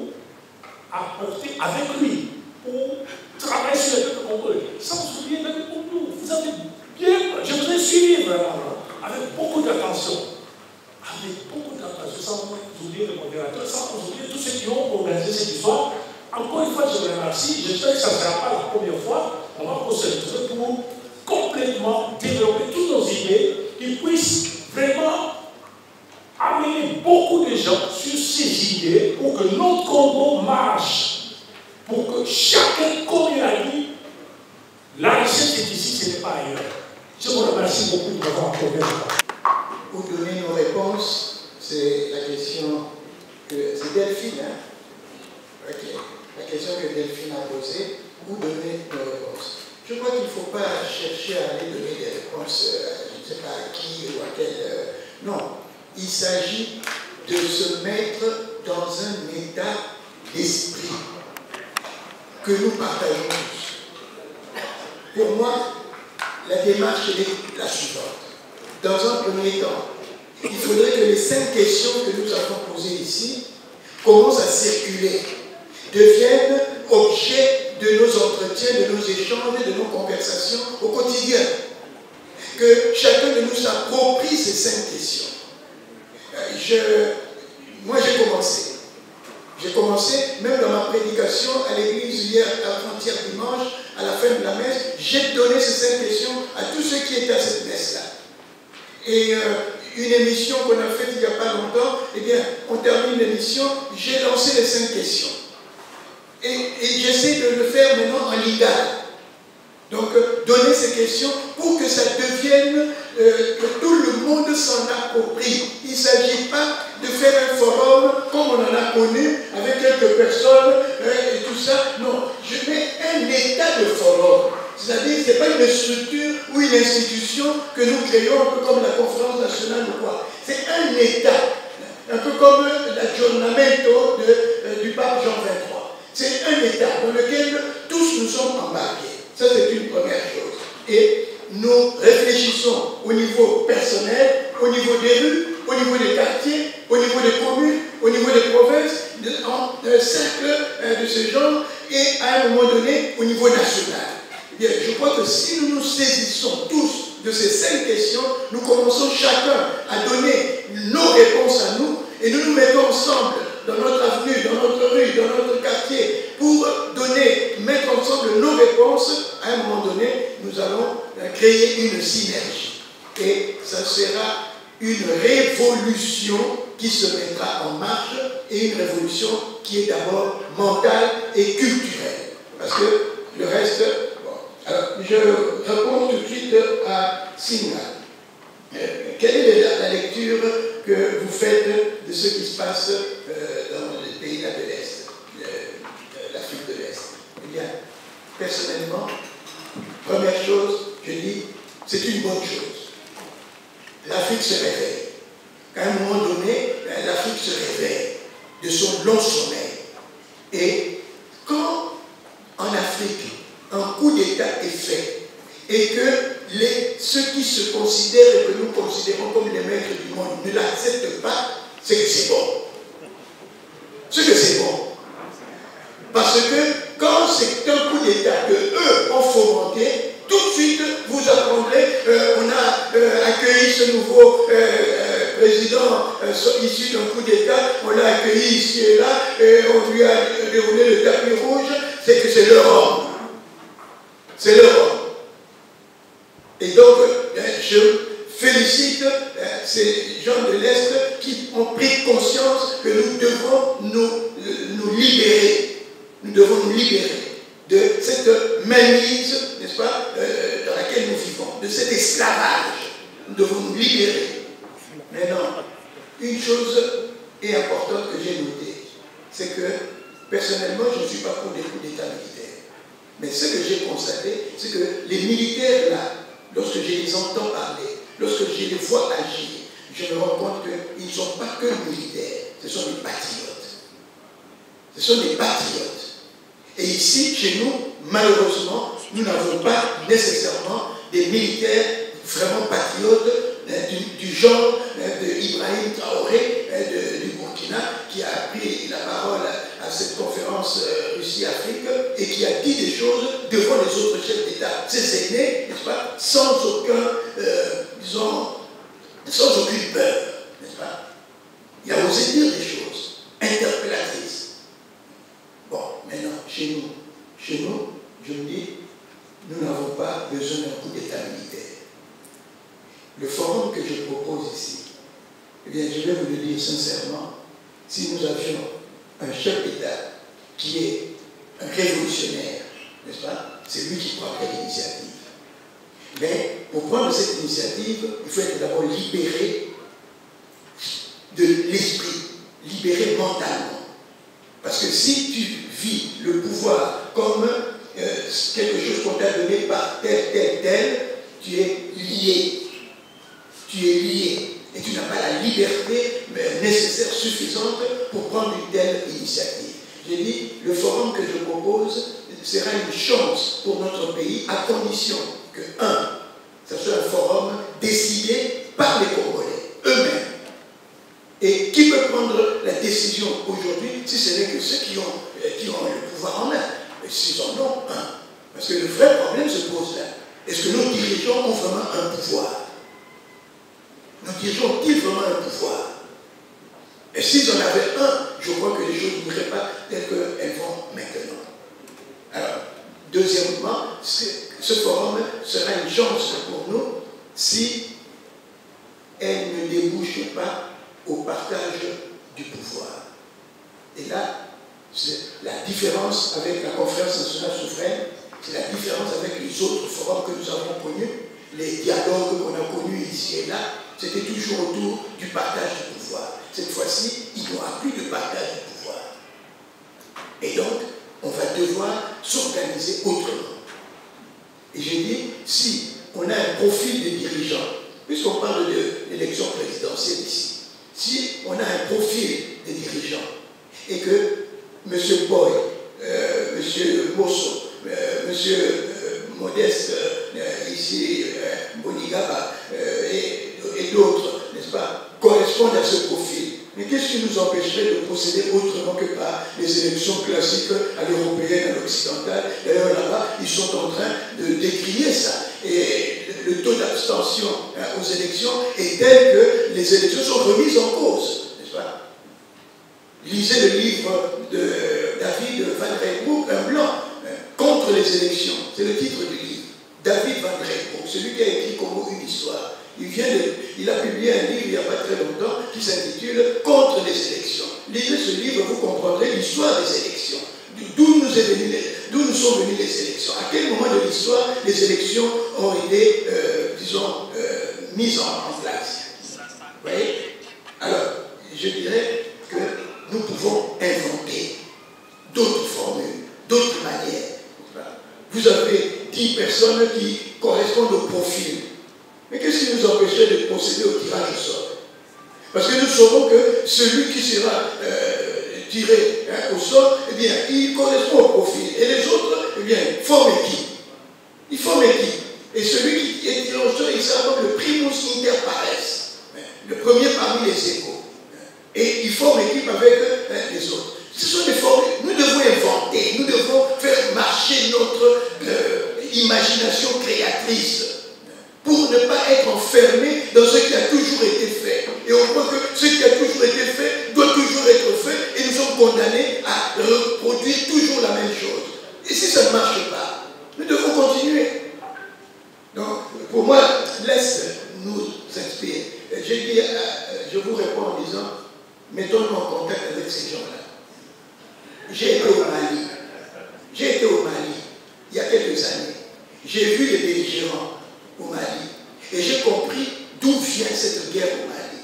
apporter avec lui, pour travailler sur les peuples congolais. Sans oublier même pour nous. Vous avez bien, je vous ai suivi vraiment, avec beaucoup d'attention. Avec beaucoup d'attention, sans oublier le modérateur, sans oublier tous ceux qui ont organisé cette histoire. Encore une fois, je vous remercie. J'espère que ça ne sera pas la première fois. On va se retrouver pour complètement développer toutes nos idées, qui puissent vraiment amener beaucoup de gens sur ces idées pour que notre Congo marche. Pour que chacun, comme il a dit, la richesse est ici, ce n'est pas ailleurs. Je vous remercie beaucoup de m'avoir accordé. Pour donner nos réponses, c'est la question que c'est Delphine, hein? Ok. La question que Delphine a posée, où donner nos réponses. Je crois qu'il ne faut pas chercher à aller donner des réponses, je ne sais pas à qui ou à quel. Non. Il s'agit de se mettre dans un état d'esprit que nous partageons tous. Pour moi, la démarche est la suivante. Dans un premier temps, il faudrait que les 5 questions que nous avons posées ici commencent à circuler, deviennent objet de nos entretiens, de nos échanges, de nos conversations au quotidien. Que chacun de nous s'approprie ces 5 questions. Moi, j'ai commencé. J'ai commencé, même dans ma prédication à l'église hier, avant-hier dimanche, à la fin de la messe, j'ai donné ces 5 questions à tous ceux qui étaient à cette messe-là. Et une émission qu'on a faite il n'y a pas longtemps, eh bien, on termine l'émission, j'ai lancé les 5 questions. Et j'essaie de le faire maintenant en légal. Donc, donner ces questions pour que ça devienne, que tout le monde s'en approprie. Il ne s'agit pas de faire un forum comme on en a connu, avec quelques personnes et tout ça. Non, je mets un état de forum. C'est-à-dire, ce n'est pas une structure ou une institution que nous créons, un peu comme la conférence nationale ou quoi. C'est un état, un peu comme l'aggiornamento du pape Jean XXIII. C'est un état dans lequel tous nous sommes embarqués. Ça, c'est une première chose. Et nous réfléchissons au niveau personnel, au niveau des rues, au niveau des quartiers, au niveau des communes, au niveau des provinces, en cercle de ce genre, et à un moment donné, au niveau national. Bien, je crois que si nous nous saisissons tous de ces 5 questions, nous commençons chacun à donner nos réponses à nous, et nous nous mettons ensemble dans notre avenue, dans notre rue, dans notre quartier, pour mettre ensemble nos réponses. À un moment donné, nous allons créer une synergie. Et ça sera une révolution qui se mettra en marche, et une révolution qui est d'abord mentale et culturelle. Parce que le reste... Bon. Alors, je réponds tout de suite à Singa. Quelle est la lecture que vous faites de ce qui se passe dans les pays de l'Est, l'Afrique de l'Est? Eh bien, personnellement, première chose, je dis, c'est une bonne chose. L'Afrique se réveille. À un moment donné, l'Afrique se réveille de son long sommeil. Et quand, en Afrique, un coup d'État est fait, et que ceux qui se considèrent et que nous considérons comme les maîtres du monde ne l'acceptent pas, c'est que c'est bon. C'est que c'est bon. Parce que quand c'est un coup d'État que eux ont fomenté, tout de suite, vous apprendrez, on a accueilli ce nouveau président issu d'un coup d'État, on l'a accueilli ici et là, et on lui a déroulé le tapis rouge, c'est que c'est leur homme. C'est leur homme. Et donc, je félicite ces gens de l'Est qui ont pris conscience que nous devons nous libérer. Nous devons nous libérer de cette mainmise, n'est-ce pas, dans laquelle nous vivons, de cet esclavage. Nous devons nous libérer. Maintenant, une chose est importante que j'ai notée, c'est que, personnellement, je ne suis pas pour des coups d'État militaires. Mais ce que j'ai constaté, c'est que les militaires, là, lorsque je les entends parler, lorsque je les vois agir, je me rends compte qu'ils ne sont pas que militaires, ce sont des patriotes. Ce sont des patriotes. Et ici, chez nous, malheureusement, nous n'avons pas nécessairement des militaires vraiment patriotes du genre d'Ibrahim Traoré du Burkina, qui a pris la parole à cette conférence Russie-Afrique et qui a dit des choses devant les autres chefs d'État, ses aînés, n'est-ce pas, sans aucun, disons, sans aucune peur, n'est-ce pas. Il a osé dire des choses interpellatrices. Bon, maintenant, chez nous, je me dis, nous n'avons pas besoin d'un coup d'État militaire. Le forum que je propose ici, eh bien, je vais vous le dire sincèrement, si nous avions un chef d'État qui est un révolutionnaire, n'est-ce pas, c'est lui qui prendrait l'initiative. Mais pour prendre cette initiative, il faut être d'abord libéré de l'esprit, libéré mentalement. Parce que si tu vis le pouvoir comme quelque chose qu'on t'a donné par tel, tu es lié. Tu es lié. Et tu n'as pas la liberté nécessaire, suffisante pour prendre une telle initiative. J'ai dit, le forum que je propose sera une chance pour notre pays, à condition que, ça soit un forum décidé par les Congolais eux-mêmes. Et qui peut prendre la décision aujourd'hui, si ce n'est que ceux qui ont le pouvoir en main? Et s'ils en ont un. Parce que le vrai problème se pose là. Est-ce que nos dirigeants ont vraiment un pouvoir? Nos dirigeants ont-ils vraiment un pouvoir? Et s'ils en avaient un, je crois que les choses n'iraient pas telles qu'elles vont maintenant. Alors, deuxièmement, ce forum sera une chance pour nous si elle ne débouche pas au partage du pouvoir. Et là, c'est la différence avec la conférence nationale souveraine, c'est la différence avec les autres forums que nous avons connus, les dialogues qu'on a connus ici et là, c'était toujours autour du partage du pouvoir. Cette fois-ci, il n'y aura plus de partage du pouvoir. Et donc, on va devoir s'organiser autrement. Et j'ai dit, si on a un profil de dirigeants, puisqu'on parle de l'élection présidentielle ici, si on a un profil de dirigeants et que M. Boy, M. Mosso, M. Modeste, ici, Bonigaba et d'autres, n'est-ce pas, correspondent à ce profil. Mais qu'est-ce qui nous empêcherait de procéder autrement que par les élections classiques à l'européenne, à l'occidentale? D'ailleurs, là-bas, ils sont en train de décrier ça. Et le taux d'abstention aux élections est tel que les élections sont remises en cause, n'est-ce pas? Lisez le livre de David Van Reymbroek, un blanc, contre les élections. C'est le titre du livre. David Van Reymbroek, celui qui a écrit Congo une histoire. Il a publié un livre il n'y a pas très longtemps qui s'intitule Contre les élections. Lisez ce livre, vous comprendrez l'histoire des élections. D'où nous sont venues les élections. À quel moment de l'histoire les élections ont été, disons, mises en place. Vous voyez? Alors, je dirais que nous pouvons inventer d'autres formules, d'autres manières. Vous avez 10 personnes qui correspondent au profil. Mais qu'est-ce qui nous empêcherait de procéder au tirage au sort? Parce que nous saurons que celui qui sera tiré au sort, eh bien, il correspond au profil. Et les autres, eh bien, forment équipe. Ils forment équipe. Et celui qui est tiré au sort, il sera comme le primus inter pares, le premier parmi les égaux. Et il forme équipe avec les autres. Ce sont des formes. Nous devons inventer, nous devons faire marcher notre imagination créatrice pour ne pas être enfermé dans ce qui a toujours été fait. Et au point je vous réponds en disant, mettons-nous en contact avec ces gens-là. J'ai été au Mali. J'ai été au Mali il y a quelques années. J'ai vu les belligérants au Mali. Et j'ai compris d'où vient cette guerre au Mali.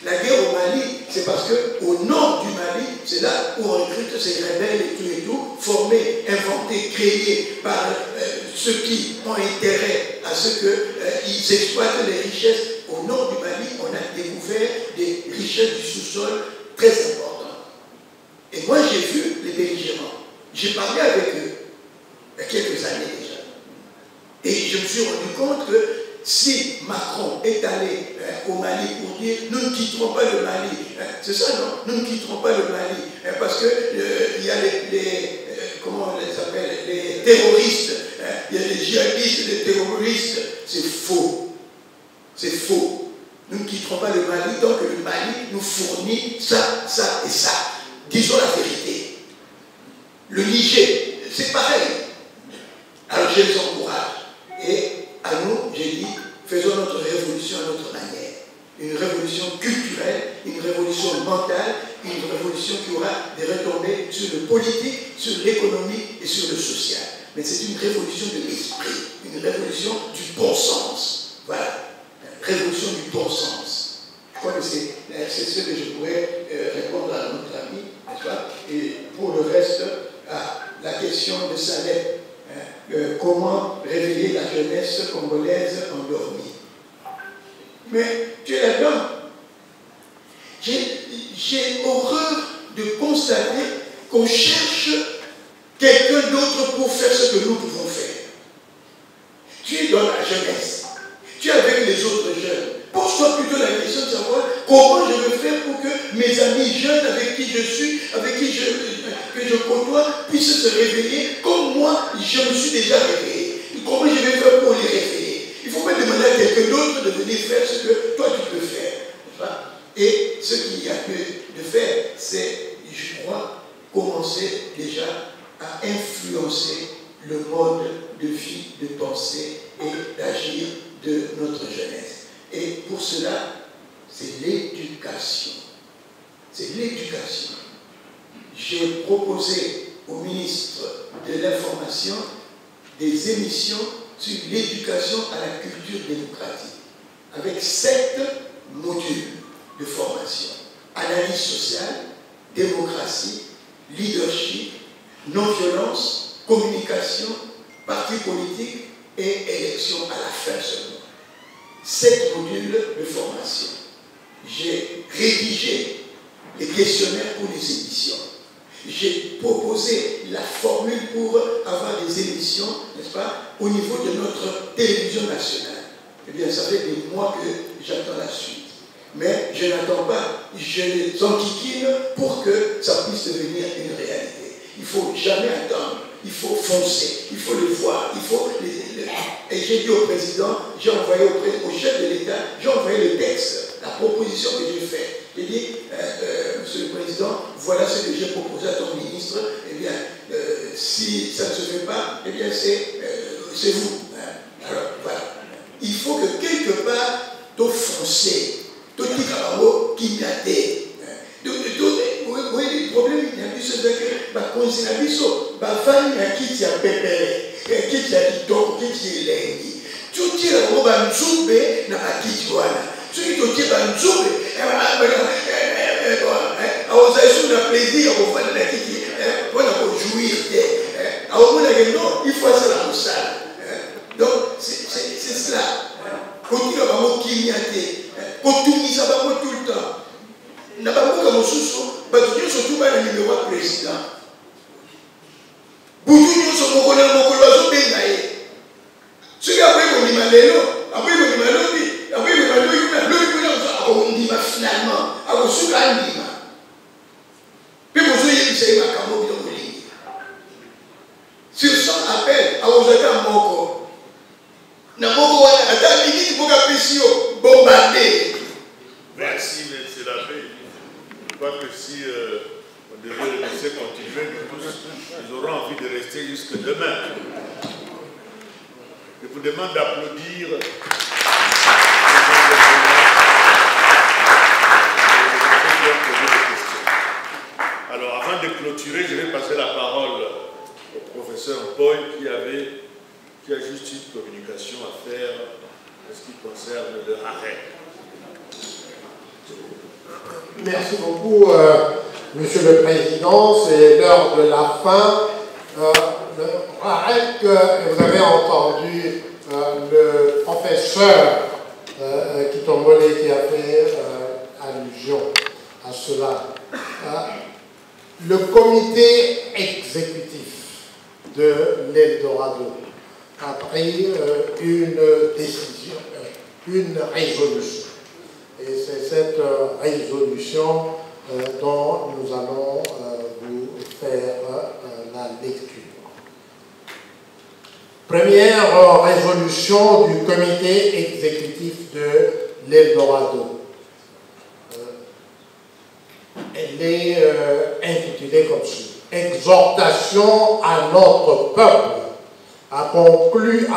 La guerre au Mali, c'est parce qu'au nord du Mali, c'est là où on recrute ces rebelles et tout, formés, inventés, créés par ceux qui ont intérêt à ce qu'ils exploitent les richesses. Au nord du Mali, on a découvert des richesses du sous-sol très importantes. Et moi, j'ai vu les belligérants. J'ai parlé avec eux il y a quelques années déjà. Et je me suis rendu compte que si Macron est allé au Mali pour dire « nous ne quitterons pas le Mali », c'est ça, non? Nous ne quitterons pas le Mali, parce qu'il y a comment on les appelle, les terroristes, il y a les djihadistes, les terroristes. C'est faux. C'est faux. Nous ne quitterons pas le Mali tant que le Mali nous fournit ça, ça et ça. Disons la vérité. Le Niger, c'est pareil. Alors je les encourage. Et à nous, j'ai dit, faisons notre révolution à notre manière. Une révolution culturelle, une révolution mentale, une révolution qui aura des retombées sur le politique, sur l'économie et sur le social. Mais c'est une révolution de l'esprit, une révolution du bon sens. Voilà, révolution du bon sens. Je crois que c'est ce que je pourrais répondre à notre ami, n'est-ce pas? Et pour le reste, la question de Saleh. Comment réveiller la jeunesse congolaise endormie. Mais tu es là-dedans. J'ai horreur de constater qu'on cherche quelqu'un d'autre pour faire ce que nous pouvons faire. Tu es dans la jeunesse. Tu es avec les autres jeunes. Pose-toi plutôt la question de savoir comment je vais faire pour que mes amis jeunes avec qui je suis, avec qui je côtoie, puissent se réveiller comme moi, je me suis déjà réveillé. Comment je vais faire pour les réveiller? Il ne faut pas demander à quelqu'un d'autre de venir faire ce que toi tu peux faire. Et ce qu'il y a de faire, c'est, je crois, commencer déjà à influencer le mode de vie, de pensée et d'agir de notre jeunesse. Et pour cela, c'est l'éducation. C'est l'éducation. J'ai proposé au ministre de l'Information des émissions sur l'éducation à la culture démocratique, avec 7 modules de formation. Analyse sociale, démocratie, leadership, non-violence, communication, parti politique et élection à la fin seulement. 7 modules de formation. J'ai rédigé les questionnaires pour les émissions. J'ai proposé la formule pour avoir des émissions, n'est-ce pas, au niveau de notre télévision nationale. Eh bien, ça fait des mois que j'attends la suite. Mais je n'attends pas, je les enquiquine pour que ça puisse devenir une réalité. Il ne faut jamais attendre. Il faut foncer, il faut le voir, il faut Et j'ai dit au président, j'ai envoyé au chef de l'État, j'ai envoyé le texte, la proposition que j'ai faite. J'ai dit, Monsieur le Président, voilà ce que j'ai proposé à ton ministre. Eh bien, si ça ne se fait pas, eh bien c'est vous. Alors voilà. Il faut que quelque part, tu fonces, tu dis qu'il y a des le problème il y a plus c'est que bah conseiller biso bah famille qui a pépé qui a kitoko qui elengi tout tire ko ba nzube na akiti wana ceux qui te ba nzube aozaishu na plaisir ko fana na kiti pour jouir non il faut ça la moussala donc c'est cela continue à me kinyate continue ça va tout le temps n'a pas beaucoup comme sous surtout pas le numéro de président. Beaucoup de gens sont connus mon colosso bengaye. Ce qui a pris mon numéro, après mon numéro, après mon numéro, finalement, à vos sous-candidat. Puis vous voyez que c'est ma camo de ligne. Sur son appel, à vos attaques moko. N'a pas à limite pour la pression, bombarder. Merci, monsieur l'abbé. Je crois que si on devait le laisser continuer, ils auront envie de rester jusque demain. Je vous demande d'applaudir. affaires en ce qui concerne le arrêt. Merci beaucoup, Monsieur le Président. C'est l'heure de la fin. Le arrêt que vous avez entendu le professeur Kitombole qui a fait allusion à cela. Le comité exécutif de l'Eldorado a pris une décision, une résolution. Et c'est cette résolution dont nous allons vous faire la lecture. Première résolution du comité exécutif de l'Eldorado. Elle est intitulée comme suit. Exhortation à notre peuple à conduire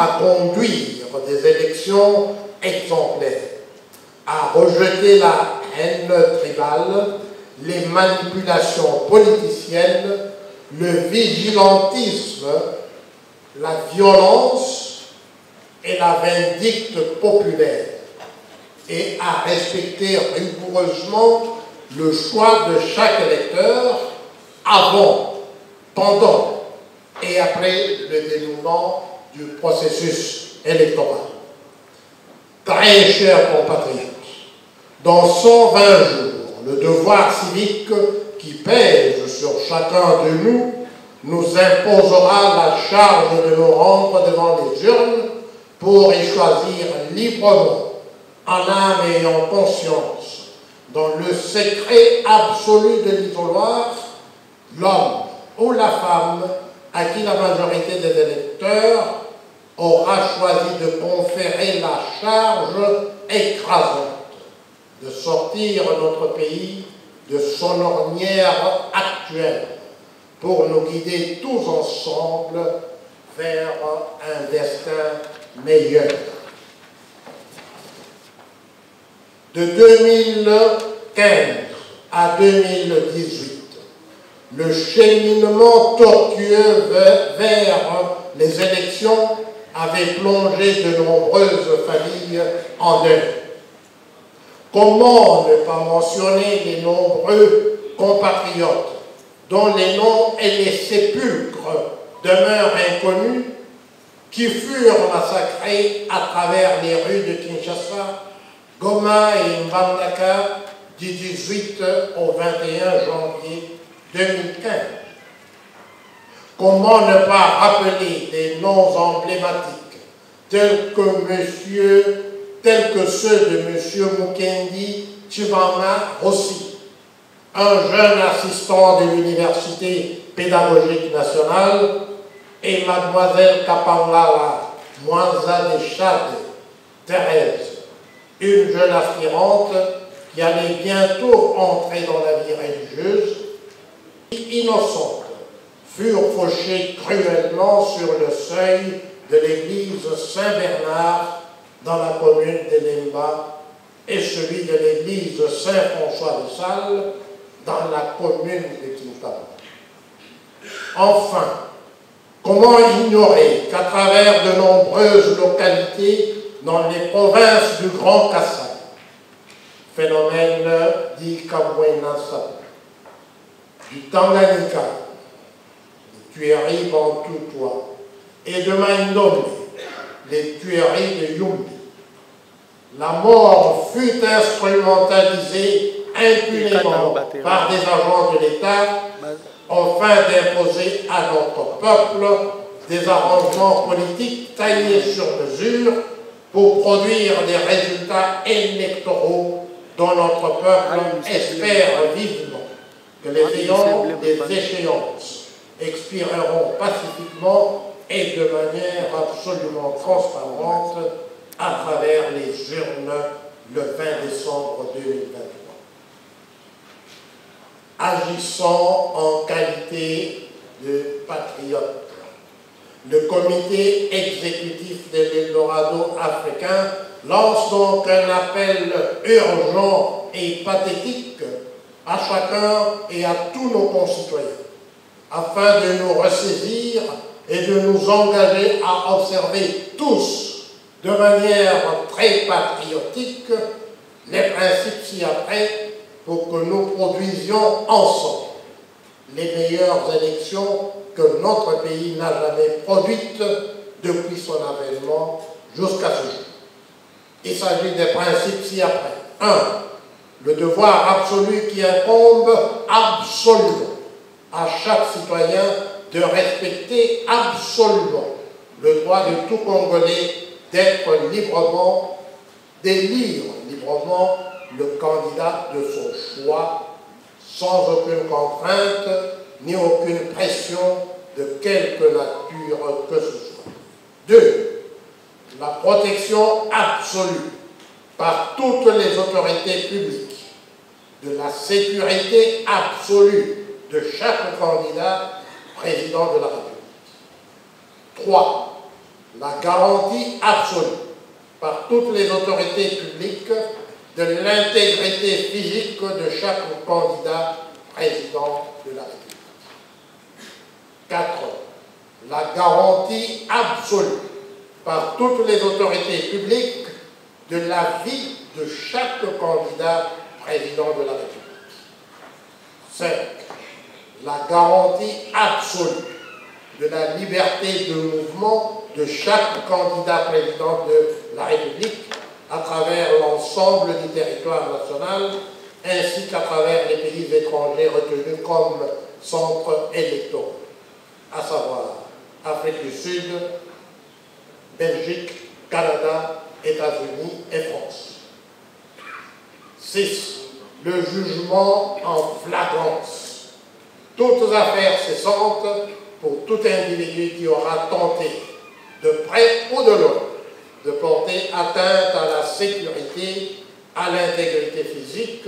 des élections exemplaires, à rejeter la haine tribale, les manipulations politiciennes, le vigilantisme, la violence et la vindicte populaire, et à respecter rigoureusement le choix de chaque électeur avant, pendant et après le dénouement du processus électoral. Très chers compatriotes, dans 120 jours, le devoir civique qui pèse sur chacun de nous nous imposera la charge de nous rendre devant les urnes pour y choisir librement, en âme et en conscience, dans le secret absolu de l'isoloir, l'homme ou la femme à qui la majorité des électeurs aura choisi de conférer la charge écrasante de sortir notre pays de son ornière actuelle pour nous guider tous ensemble vers un destin meilleur. De 2015 à 2018, le cheminement tortueux vers les élections avait plongé de nombreuses familles en deuil. Comment ne pas mentionner les nombreux compatriotes dont les noms et les sépulcres demeurent inconnus, qui furent massacrés à travers les rues de Kinshasa, Goma et Mbandaka du 18 au 21 janvier 2015. Comment ne pas rappeler des noms emblématiques tels que ceux de M. Mukendi Chibanga Rossi, un jeune assistant de l'Université pédagogique nationale, et Mademoiselle Kapangala Mwanza de Chade Thérèse, une jeune aspirante qui allait bientôt entrer dans la vie religieuse, innocente, furent fauchées cruellement sur le seuil de l'église Saint-Bernard dans la commune de Lemba et celui de l'église Saint-François-de-Sales dans la commune de Kinshasa. Enfin, comment ignorer qu'à travers de nombreuses localités dans les provinces du Grand Kassai, phénomène dit Kabouena-Sapo, du Tanganyika, les tueries Bantoutois, et de Maindombe, les tueries de Yumbi, la mort fut instrumentalisée impunément par des agents de l'État afin d'imposer à notre peuple des arrangements politiques taillés sur mesure pour produire des résultats électoraux dont notre peuple espère vivement que les échéances expireront pacifiquement et de manière absolument transparente à travers les urnes le 20 décembre 2023. Agissant en qualité de patriote, le comité exécutif de l'Eldorado africain lance donc un appel urgent et pathétique à chacun et à tous nos concitoyens, afin de nous ressaisir et de nous engager à observer tous de manière très patriotique les principes ci-après pour que nous produisions ensemble les meilleures élections que notre pays n'a jamais produites depuis son avènement jusqu'à ce jour. Il s'agit des principes ci-après. 1. Le devoir absolu qui incombe absolument à chaque citoyen de respecter absolument le droit de tout Congolais d'être librement, d'élire librement le candidat de son choix, sans aucune contrainte ni aucune pression de quelque nature que ce soit. 2. La protection absolue par toutes les autorités publiques de la sécurité absolue de chaque candidat président de la République. 3. La garantie absolue par toutes les autorités publiques de l'intégrité physique de chaque candidat président de la République. 4. La garantie absolue par toutes les autorités publiques de la vie de chaque candidat président de la République. 5. La garantie absolue de la liberté de mouvement de chaque candidat président de la République à travers l'ensemble du territoire national, ainsi qu'à travers les pays étrangers retenus comme centres électoraux, à savoir Afrique du Sud, Belgique, Canada, États-Unis et France. 6. Le jugement en flagrance. Toutes affaires cessantes pour tout individu qui aura tenté, de près ou de loin, de porter atteinte à la sécurité, à l'intégrité physique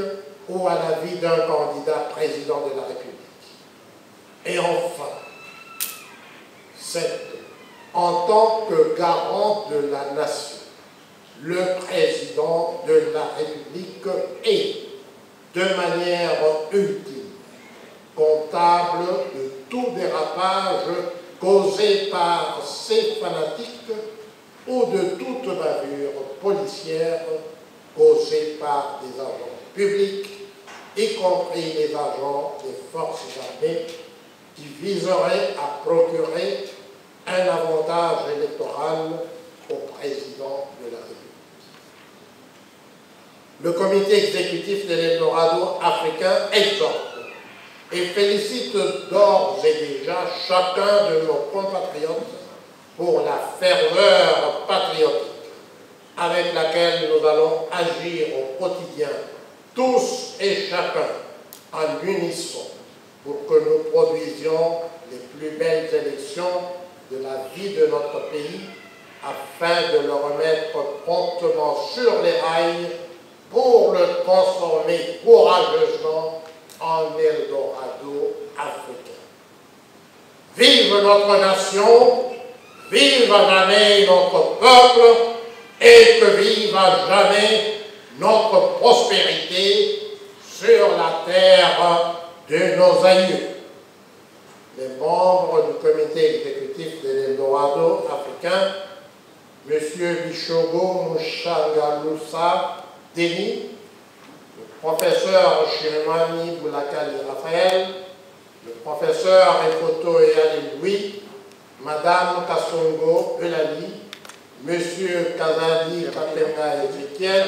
ou à la vie d'un candidat président de la République. Et enfin, 7. En tant que garant de la nation, le président de la République est, de manière ultime, comptable de tout dérapage causé par ces fanatiques ou de toute bavure policière causée par des agents publics, y compris les agents des forces armées, qui viseraient à procurer un avantage électoral au président de la République. Le comité exécutif de l'Eldorado africain exhorte et félicite d'ores et déjà chacun de nos compatriotes pour la ferveur patriotique avec laquelle nous allons agir au quotidien, tous et chacun, en unisson, pour que nous produisions les plus belles élections de la vie de notre pays, afin de le remettre promptement sur les rails pour le transformer courageusement en Eldorado africain. Vive notre nation, vive à jamais notre peuple, et que vive à jamais notre prospérité sur la terre de nos aïeux. Les membres du comité exécutif de l'Eldorado africain, M. Bishogo Mouchangaloussa Denis, le professeur Chirimani Boulakali Raphaël, le professeur Ekoto Eyali Louis, Madame Kassongo Eulali, M. Kazadi Kapenga Ezekiel,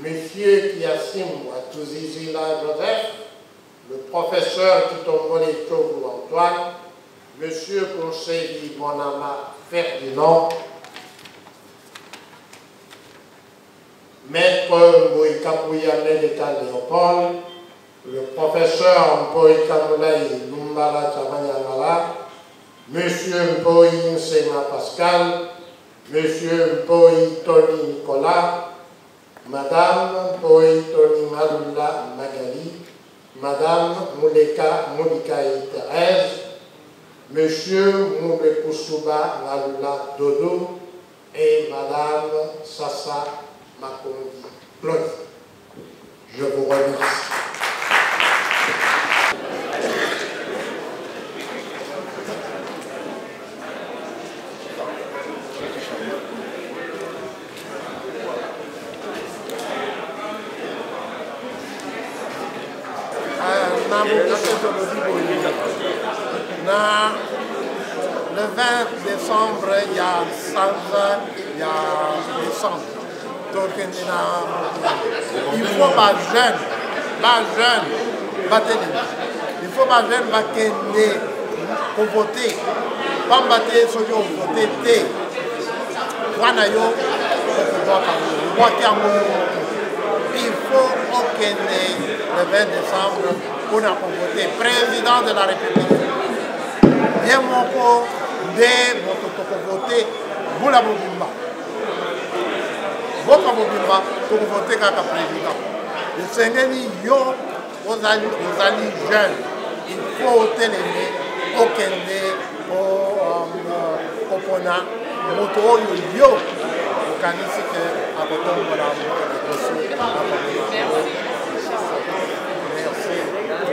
M. Kiassim Atuzizila Joseph, le professeur Kitombole Togu Antoine, M. Conseil Bonama Ferdinand, Maître Mboïka Meleka Léopold, le professeur Mboïka Moulaï Lumbala Tchamanyangala, M. Mboï Nsema Pascal, M. Mboï Tony Nicolas, Madame Mboï Tony Malula Magali, Madame Mouleka Moulikaï Thérèse, M. Moubekoussouba Malula Dodo et Madame Sassa Makondi Claude. Je vous remercie. Le 20 décembre, il y a salsa, il y a décembre. Donc, il faut pas jeune, il faut pas jeune pour voter. Pas voter, ceux qui ont voté, il faut aucun le 20 décembre pour voter président de la République. Bien mon corps, dès votre voter, vous la Bobimba. Votre Bobimba pour voter comme président. Le Seigneur dit, yo, aux alliés jeunes, il faut voter les aucun pour Pona, moto yo, au canis que à côté de la